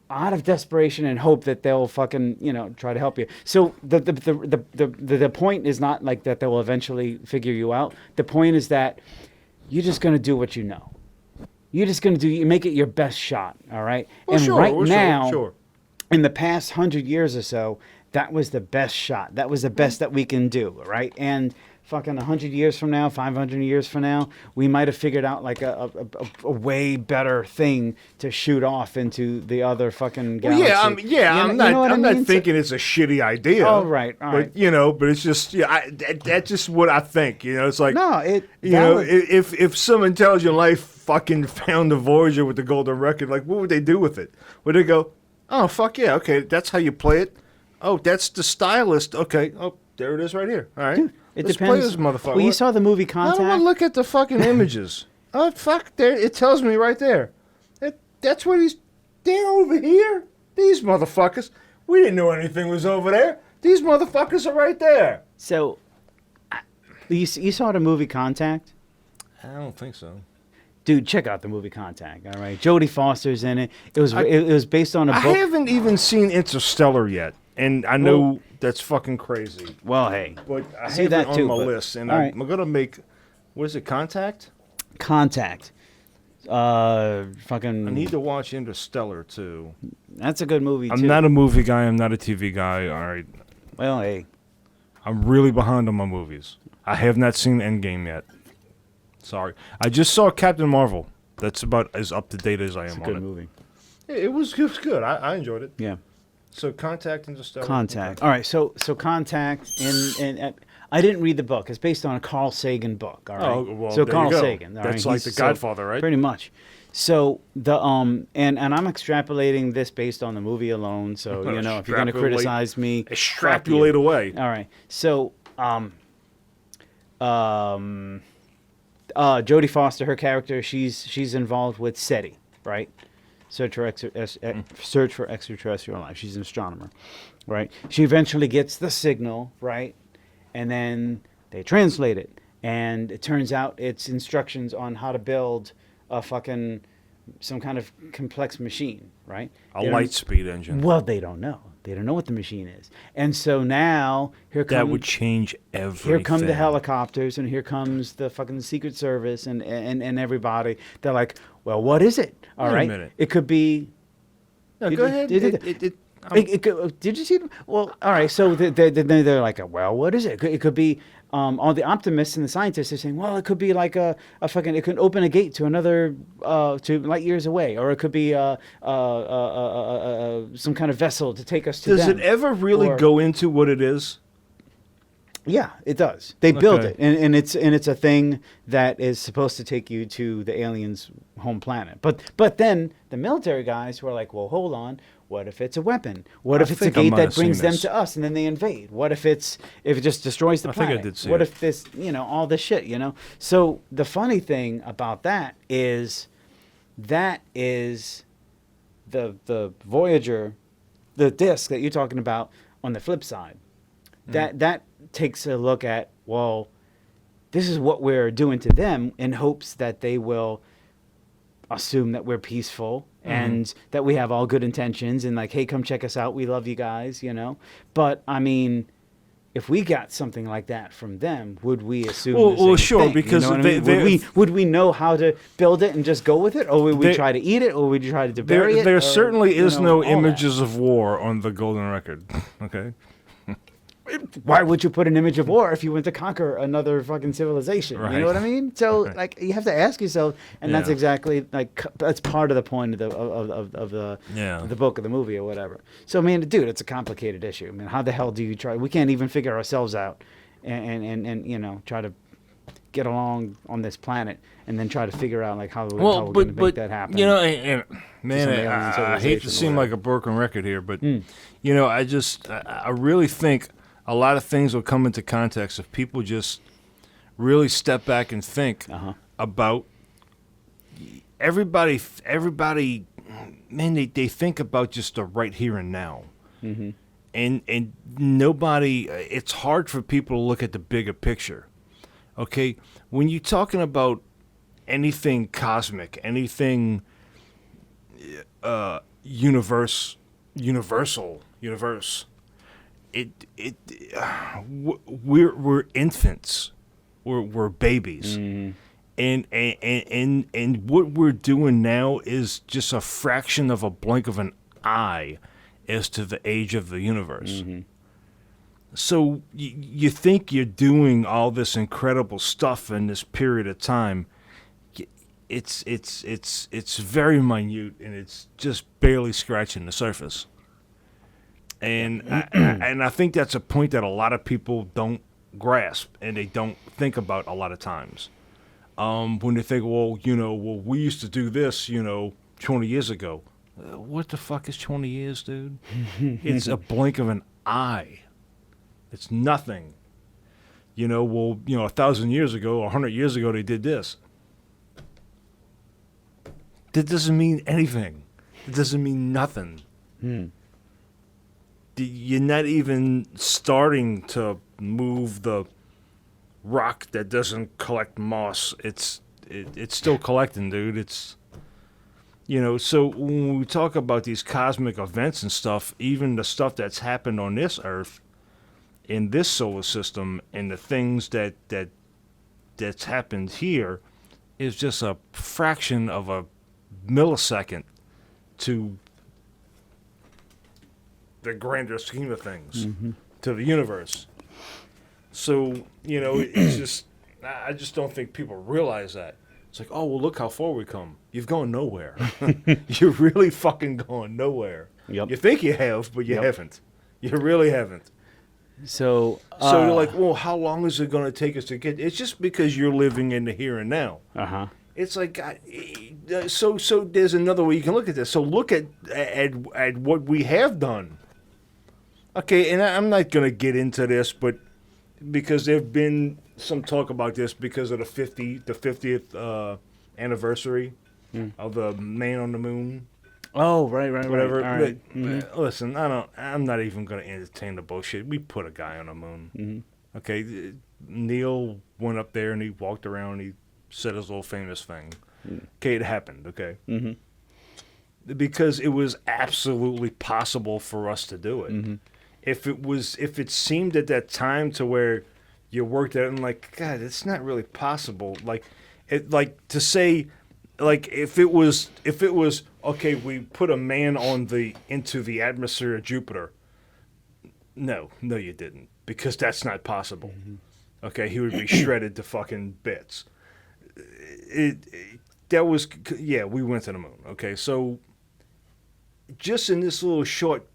Out of desperation and hope that they'll fucking try to help you. So the point is not like that they will eventually figure you out. The point is that you're just going to do what you know. You're just going to you make it your best shot, all right? Well, and sure, right well, now, sure. in the past 100 years or so, that was the best shot. That was the best that we can do, right? And fucking 100 years from now, 500 years from now, we might have figured out like a way better thing to shoot off into the other fucking galaxy. I'm not thinking it's a shitty idea. Oh, right, all right. But it's just that's just what I think. It's like if some intelligent life fucking found the Voyager with the golden record, like what would they do with it? Would they go, oh fuck yeah, okay, that's how you play it. Oh, that's the stylist. Okay, oh there it is right here. All right. Dude, Let's depends. play this motherfucker. Well, you saw the movie Contact? I don't want to look at the fucking images. Oh, fuck. There, it tells me right there. That's what they're over here. These motherfuckers. We didn't know anything was over there. These motherfuckers are right there. So, you saw the movie Contact? I don't think so. Dude, check out the movie Contact, all right? Jodie Foster's in it. It was based on a book. I haven't even seen Interstellar yet, and I know that's fucking crazy. Well, hey. But I see have that it on too, my but- list, and all right. I'm going to make, what is it, Contact? Contact. Fucking. I need to watch Interstellar, too. That's a good movie, too. I'm not a movie guy. I'm not a TV guy. All right. Well, hey. I'm really behind on my movies. I have not seen Endgame yet. Sorry. I just saw Captain Marvel. That's about as up to date as I am It's a on good it. movie. It was good. I enjoyed it. Yeah. So Contact, Interstellar. Contact. All right, so Contact, and I didn't read the book. It's based on a Carl Sagan book. All right. Oh, well, so there Carl you go. Sagan. all That's right? like The Godfather, right? Pretty much. So the and I'm extrapolating this based on the movie alone. So if you're going to Extrapolate- criticize me, Extrapolate away. All right. So Jodie Foster, her character, she's involved with SETI, right? Search for extraterrestrial life. She's an astronomer, right? She eventually gets the signal, right? And then they translate it, and it turns out it's instructions on how to build a fucking some kind of complex machine, right? A They don't- light speed engine. Well, they don't know. They don't know what the machine is, and so now here That comes would change everything. here come the helicopters, and here comes the fucking Secret Service and everybody. They're like, well, what is it? All Wait a right, minute. it could be. No, It- go ahead. Did you see them? Well, all right. So they're like, well, what is it? It could be. All the optimists and the scientists are saying, well, it could be like a fucking. It could open a gate to another to light years away, or it could be some kind of vessel to take us to. Does them. it ever really Or- go into what it is? Yeah, it does. They build Okay. it, and it's a thing that is supposed to take you to the aliens' home planet. But then the military guys were like, well, hold on. What if it's a weapon? What if it's a think I gate might that have seen brings them this. to us, and then they invade? What if it just destroys the I think I planet? did see what it. if this, all this shit, So the funny thing about that is the Voyager, the disc that you're talking about on the flip side. That takes a look at, well, this is what we're doing to them in hopes that they will assume that we're peaceful and that we have all good intentions and like, hey, come check us out. We love you guys, But I mean, if we got something like that from them, would we assume? Well, the same sure, thing? because you know what they- I mean? they- would we know how to build it and just go with it, or would we They- try to eat it, or would you try to bury it? There or, certainly is no all that? images of war on the Golden Record. Okay. Why would you put an image of war if you went to conquer another fucking civilization? You Right. know what I mean? So Right. like you have to ask yourself, and that's Yeah. exactly that's part of the point of the Yeah. the book or the movie or whatever. So I mean, dude, it's a complicated issue. I mean, how the hell do you try? We can't even figure ourselves out, and try to get along on this planet, and then try to figure out like how we're going to make that happen. Man, Some alien I hate civilization to or seem whatever. like a broken record here, but I really think a lot of things will come into context if people just really step back and think about everybody. Man, they think about just the right here and now, and nobody. It's hard for people to look at the bigger picture. Okay, when you're talking about anything cosmic, anything universe, we're infants, we're babies, and what we're doing now is just a fraction of a blink of an eye as to the age of the universe. So you think you're doing all this incredible stuff in this period of time. It's very minute, and it's just barely scratching the surface. And I think that's a point that a lot of people don't grasp, and they don't think about a lot of times. When they think, well, we used to do this, 20 years ago. What the fuck is 20 years, dude? It's a blink of an eye. It's nothing. 1,000 years ago, 100 years ago, they did this. That doesn't mean anything. It doesn't mean nothing. You're not even starting to move the rock that doesn't collect moss. It's still collecting, dude. It's so when we talk about these cosmic events and stuff, even the stuff that's happened on this Earth, in this solar system, and the things that's happened here, is just a fraction of a millisecond to the grander scheme of things, to the universe. So, it's just, I just don't think people realize that. It's like, oh, well, look how far we come. You've gone nowhere. You're really fucking going nowhere. Yep. You think you have, but you haven't. You really haven't. So So you're like, well, how long is it going to take us to get? It's just because you're living in the here and now. It's like, so there's another way you can look at this. So look at what we have done. Okay, and I'm not going to get into this, but because there've been some talk about this because of the 50th anniversary of the man on the moon. Oh, right. Whatever. All right. Listen, I'm not even going to entertain the bullshit. We put a guy on the moon. Mm-hmm. Okay, Neil went up there and he walked around and he said his little famous thing. Okay, it happened. Okay, because it was absolutely possible for us to do it. If it seemed at that time to where you worked at it and like, God, it's not really possible. Like to say. Like if it was okay, we put a man into the atmosphere of Jupiter. No, you didn't, because that's not possible. Okay, he would be shredded to fucking bits. We went to the moon. Okay, so just in this little short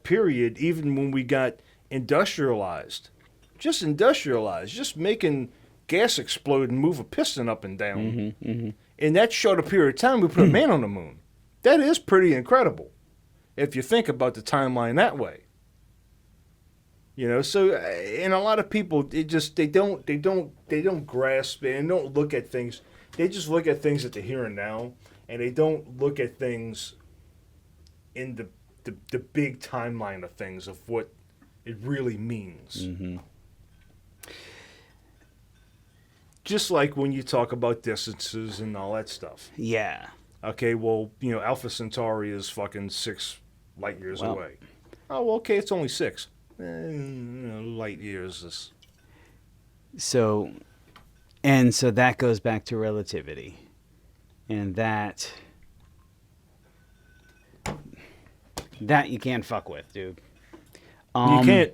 period, even when we got industrialized, just making gas explode and move a piston up and down. In that short a period of time, we put a man on the moon. That is pretty incredible, if you think about the timeline that way. You know, so and a lot of people, they don't grasp and don't look at things. They just look at things at the here and now, and they don't look at things in the big timeline of things of what it really means. Just like when you talk about distances and all that stuff. Yeah. Okay, well, Alpha Centauri is fucking 6 light years away. Oh, well, okay, it's only 6. Light years. So that goes back to relativity. And that you can't fuck with, dude. You can't.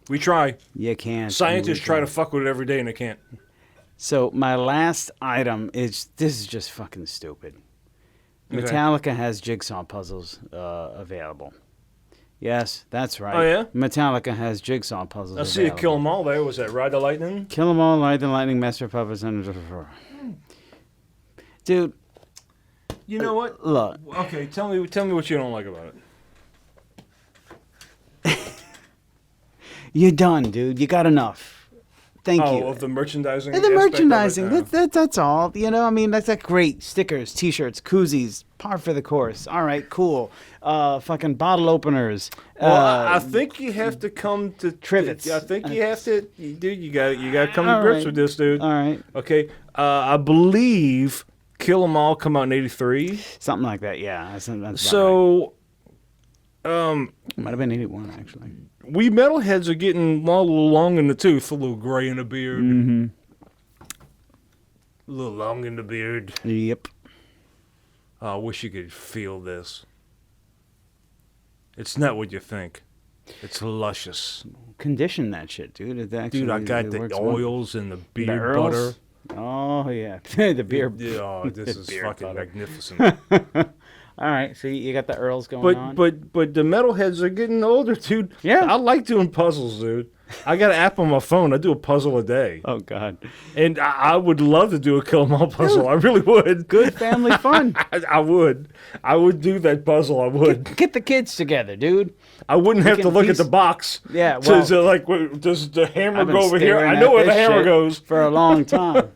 We try. You can't. Scientists try to fuck with it every day and they can't. So my last item this is just fucking stupid. Okay. Metallica has jigsaw puzzles available. Yes, that's right. Oh, yeah? Metallica has jigsaw puzzles I available. see you kill them all there. Was that Ride the Lightning? Kill 'em all, Ride the Lightning, Master of Puppets, and... Dude. You know what? Look. Okay, tell me what you don't like about it. You're done, dude. You got enough. Thank you. Of the merchandising? And the aspect of merchandising. it? That's all. You know, I mean, that's like great. Stickers, T-shirts, koozies, par for the course. All right, cool. Fucking bottle openers. Well, I think you have to come to trivets. I think you have to, dude. You got to come to grips with this, dude. All right. Okay. I believe Kill 'Em All come out in '83. Something like that. Yeah. That's so, right. Might have been 81 actually. We metalheads are getting a little long in the tooth, a little gray in the beard. Mm-hmm. A little long in the beard. Yep. I wish you could feel this. It's not what you think. It's luscious. Condition that shit, dude. It actually, Dude, I got the oils and the beard butter. Oh, yeah. The beer. Oh, this is fucking butter. magnificent. All right, so you got the Earls going on. But the metalheads are getting older, dude. Yeah. I like doing puzzles, dude. I got an app on my phone. I do a puzzle a day. Oh, God. And I would love to do a Kill 'Em All puzzle. I really would. Good family fun. I would. I would do that puzzle. I would. Get the kids together, dude. I wouldn't have to can look piece- at the box. Yeah, well- So like, does the hammer I've been go over here? staring I at know where the this hammer shit goes. for a long time.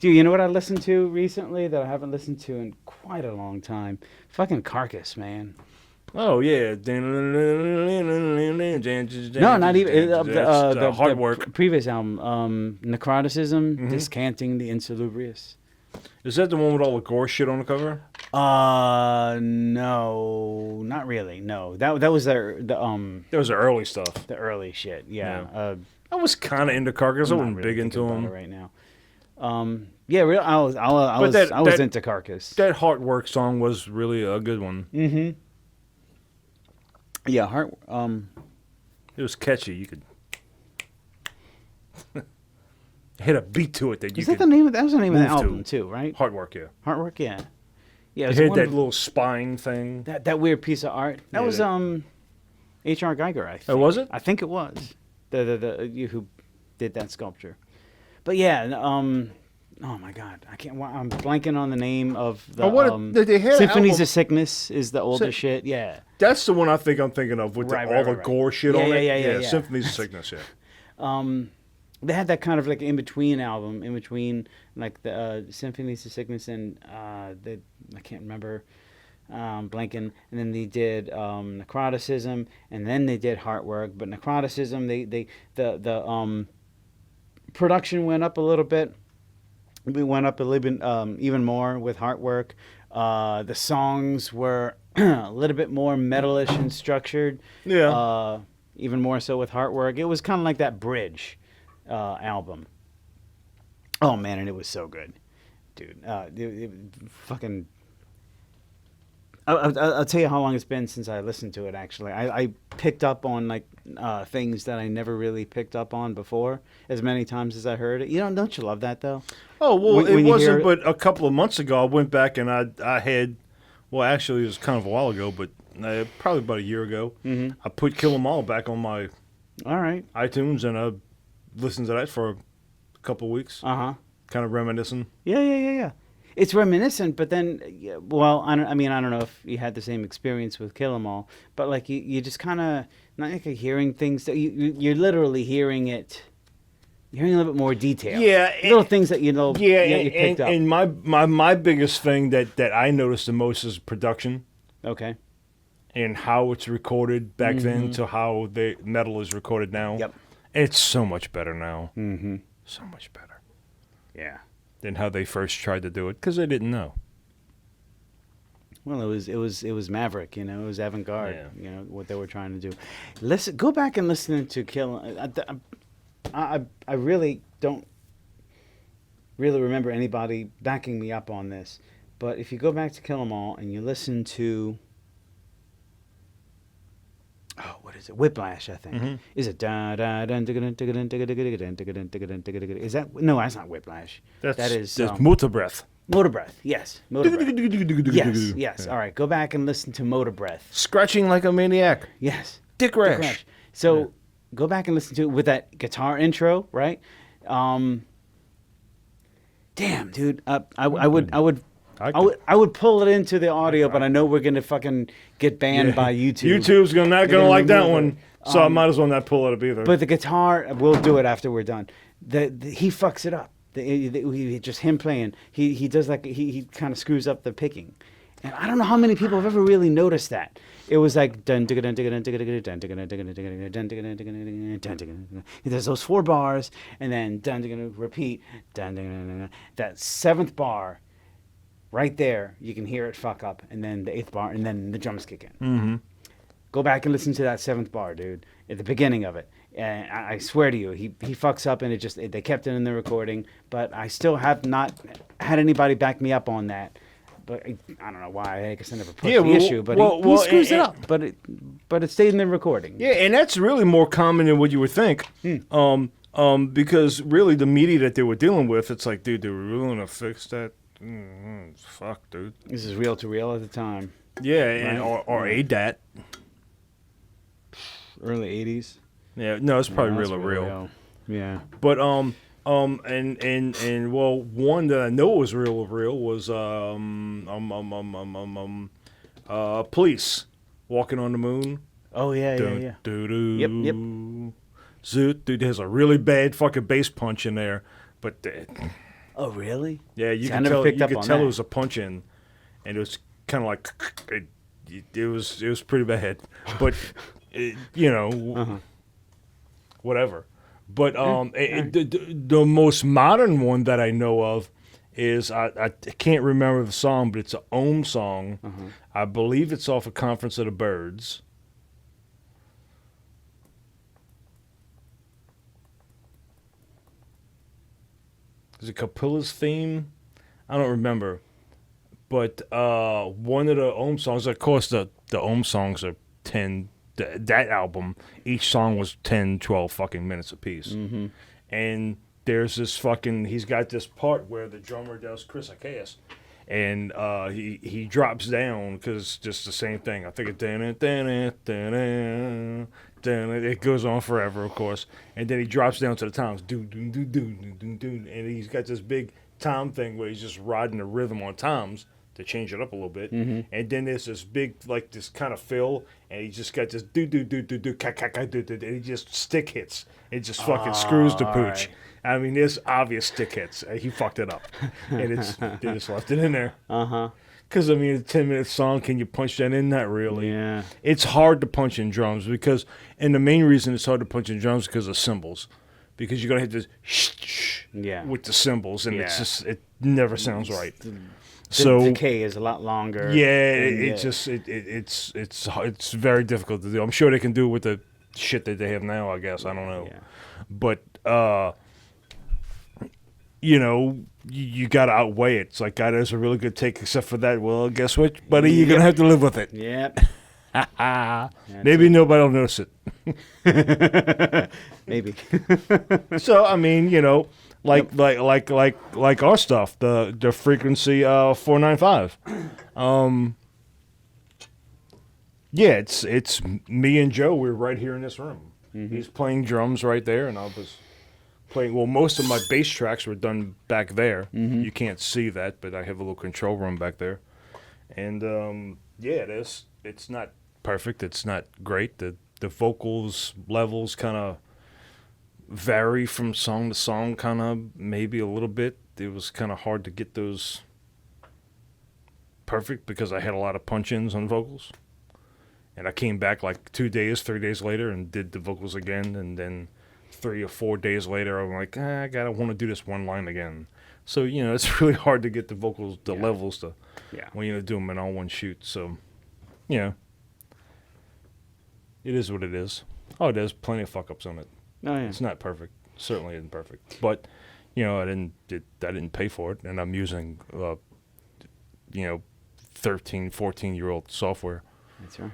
Dude, you know what I listened to recently that I haven't listened to in quite a long time? Fucking Carcass, man. Oh, yeah. No, not even the hard the work. previous album, Necroticism, Descanting the Insalubrious. Is that the one with all the gore shit on the cover? No, not really. No, that was That was the early stuff. the early shit. Yeah. I was kind of into Carcass. I I'm not wasn't really big into thinking about them. it right now. Yeah, real. I was into Carcass. That Heart Work song was really a good one. Mm-hmm. Yeah, Heart. It was catchy. You could hit a beat to it that you Is could. that the name? That was the name of the move to. album too, right? Heart Work, yeah. Heartwork, yeah. Yeah, it It was had one that of- little spine thing. that weird piece of art. That Yeah, was that- H.R. Geiger, I think. Oh, was it? I think it was the you who did that sculpture. But yeah, oh my God, I can't. I'm blanking on the name of the. Oh, what they had an Symphonies album- of Sickness is the older shit. Yeah. That's the one I think I'm thinking of with Right, all right, the right. gore shit Yeah, on yeah, it. yeah, yeah. Symphonies of Sickness, yeah. they had that kind of like in between album, in between like the Symphonies of Sickness and I can't remember, blanking, and then they did Necroticism, and then they did Heartwork. But Necroticism, the production went up a little bit. We went up a little bit, even more with Heartwork. The songs were a little bit more metalish and structured. Yeah. Even more so with Heartwork. It was kind of like that Bridge album. Oh man, and it was so good, dude. It fucking. I'll tell you how long it's been since I listened to it. Actually, I picked up on like things that I never really picked up on before. As many times as I heard it, don't you love that though? Oh well, When it you wasn't. hear- But a couple of months ago, I went back and I had. Well, actually, it was kind of a while ago, but probably about a year ago. Mm-hmm. I put Kill 'Em All back on my All right. iTunes, and I listened to that for a couple of weeks, Uh huh. kind of reminiscing. Yeah. It's reminiscent, but then, well, I don't know if you had the same experience with Kill 'Em All, but like you just kind of not like hearing things that you're literally hearing it. You're hearing a little bit more detail. Yeah, little things that you Yeah, picked up. and my biggest thing that I noticed the most is production Okay. and how it's recorded back then to how the metal is recorded now. Yep. It's so much better now. Mm-hmm. So much better Yeah. than how they first tried to do it because they didn't know. Well, it was Maverick, it was avant-garde, Yeah. what they were trying to do. Listen, go back and listen to Kill. I really don't really remember anybody backing me up on this, but if you go back to Kill 'Em All and you listen to, what is it? Whiplash, I think. Is it da da dun digga dun digga dun digga digga dun digga dun digga dun digga digga? Is that no? That's not Whiplash. That is Motor Breath. Motor Breath. Yes, Motor Breath. Yes. All right, go back and listen to Motor Breath. Scratching like a maniac. Yes. Dick Rash. So go back and listen to it with that guitar intro, right? Damn, dude. I would pull it into the audio, but I know we're gonna fucking get banned by YouTube. YouTube's not They're gonna like that remove one, it. so I might as well not pull it up either. But the guitar, we'll do it after we're done. He fucks it up. Just him playing. He does like he kind of screws up the picking, and I don't know how many people have ever really noticed that. It was like dun digga dun digga dun digga digga dun digga dun digga dun digga dun digga dun digga dun digga dun. He does those 4 bars, and then dun digga repeat dun digga. That 7th bar, right there, you can hear it fuck up, and then the 8th bar, and then the drums kick in. Mm-hmm. Go back and listen to that 7th bar, dude, at the beginning of it. And I swear to you, he fucks up, and they kept it in the recording. But I still have not had anybody back me up on that. But I don't know why. I guess I never pushed the issue. But he screws it up. But it stayed in the recording. Yeah, and that's really more common than what you would think. Because really the media that they were dealing with, it's like, dude, they were really gonna fix that. Fuck, dude. This is reel to reel at the time. Yeah, and, Right. or ADAT. Early 80s. Yeah, no, it's probably That's real. Yeah. But and well, one that I know was real was Police Walking on the Moon. Oh yeah. Yep. Yep. Zoot, dude, there's a really bad fucking bass punch in there, but Oh really? yeah, you See, I can never tell. picked You up could on tell that. it was a punch in, and it was kind of like it was pretty bad, but whatever. But the most modern one that I know of is I can't remember the song, but it's an Ohm song. I believe it's off of Conference of the Birds. Is it Capilla's theme? I don't remember. But one of the Ohm songs, of course, the Ohm songs are 10. That album, each song was 10, 12 fucking minutes apiece. Mm-hmm. And there's this fucking, he's got this part where the drummer does Chris Achaeus. And he drops down because it's just the same thing. I think it goes on forever, of course. And then he drops down to the toms. And he's got this big tom thing where he's just riding the rhythm on toms to change it up a little bit. Mm-hmm. And then there's this big, like this kind of fill, and he just got this and he just stick hits It just fucking screws the pooch. right. I mean, there's obvious stick hits. He fucked it up, and they just left it in there. Because, I mean, a 10-minute song, can you punch that in? Not really. Yeah. It's hard to punch in drums and the main reason it's hard to punch in drums is because of cymbals. Because you're going to hit this with the cymbals, and it never sounds right. The decay is a lot longer. Yeah, it's very difficult to do. I'm sure they can do it with the shit that they have now, I guess. I don't know. Yeah. But, you got to outweigh it. It's like, God, that's a really good take, except for that. Well, guess what, buddy? You're going to have to live with it. Yep. Maybe nobody will notice it. Maybe. So, I mean, like our stuff, the frequency 495. It's me and Joe. We're right here in this room. He's playing drums right there, and I was playing. Well, most of my bass tracks were done back there. You can't see that, but I have a little control room back there. And it's not perfect. It's not great. The vocals levels kind of vary from song to song, kind of maybe a little bit. It was kind of hard to get those perfect because I had a lot of punch-ins on vocals. And I came back like 3 days later and did the vocals again. And then 3 or 4 days later, I'm like, I want to do this one line again. So, it's really hard to get the vocals, the levels to, when you do them in all one shoot. So, it is what it is. Oh, there's plenty of fuck-ups on it. Oh, yeah. It's not perfect. Certainly isn't perfect. But, I didn't pay for it, and I'm using, 13, 14-year-old software. That's right.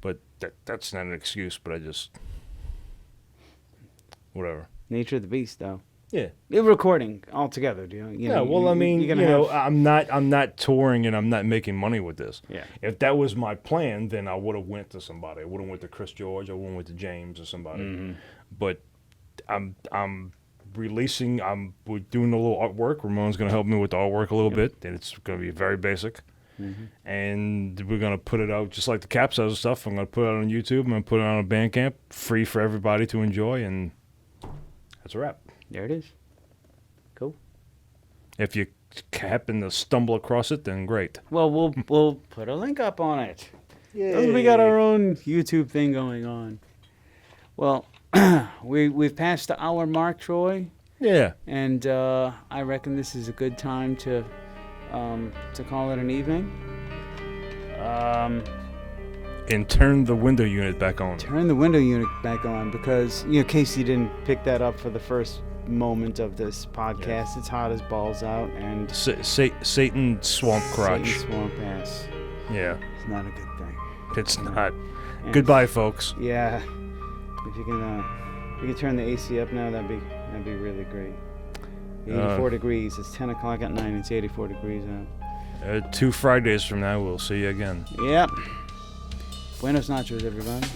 But that's not an excuse, but I just, whatever. Nature of the beast, though. Yeah. You're recording altogether, do you? I'm not touring and I'm not making money with this. Yeah. If that was my plan, then I would have went to somebody. I would have went to Chris George. I would have went to James or somebody. But I'm releasing. We're doing a little artwork. Ramon's going to help me with the artwork a little bit, and it's going to be very basic. And we're going to put it out just like the capsize stuff. I'm going to put it out on YouTube. I'm going to put it out on Bandcamp, free for everybody to enjoy, and that's a wrap. There it is. Cool. If you happen to stumble across it, then great. Well, we'll put a link up on it. Yeah. We got our own YouTube thing going on. Well, we've passed the hour mark, Troy. Yeah. And I reckon this is a good time to call it an evening. And turn the window unit back on. Turn the window unit back on because, in case you didn't pick that up for the first moment of this podcast, it's hot as balls out. And Satan swamp crotch. Satan swamp ass. Yeah. It's not a good thing. It's not. And Goodbye, folks. Yeah. If you can turn the AC up now, that'd be really great. 84 degrees. It's 10 o'clock at night. It's 84 degrees out. 2 Fridays from now, we'll see you again. Yep. Buenos nachos, everybody.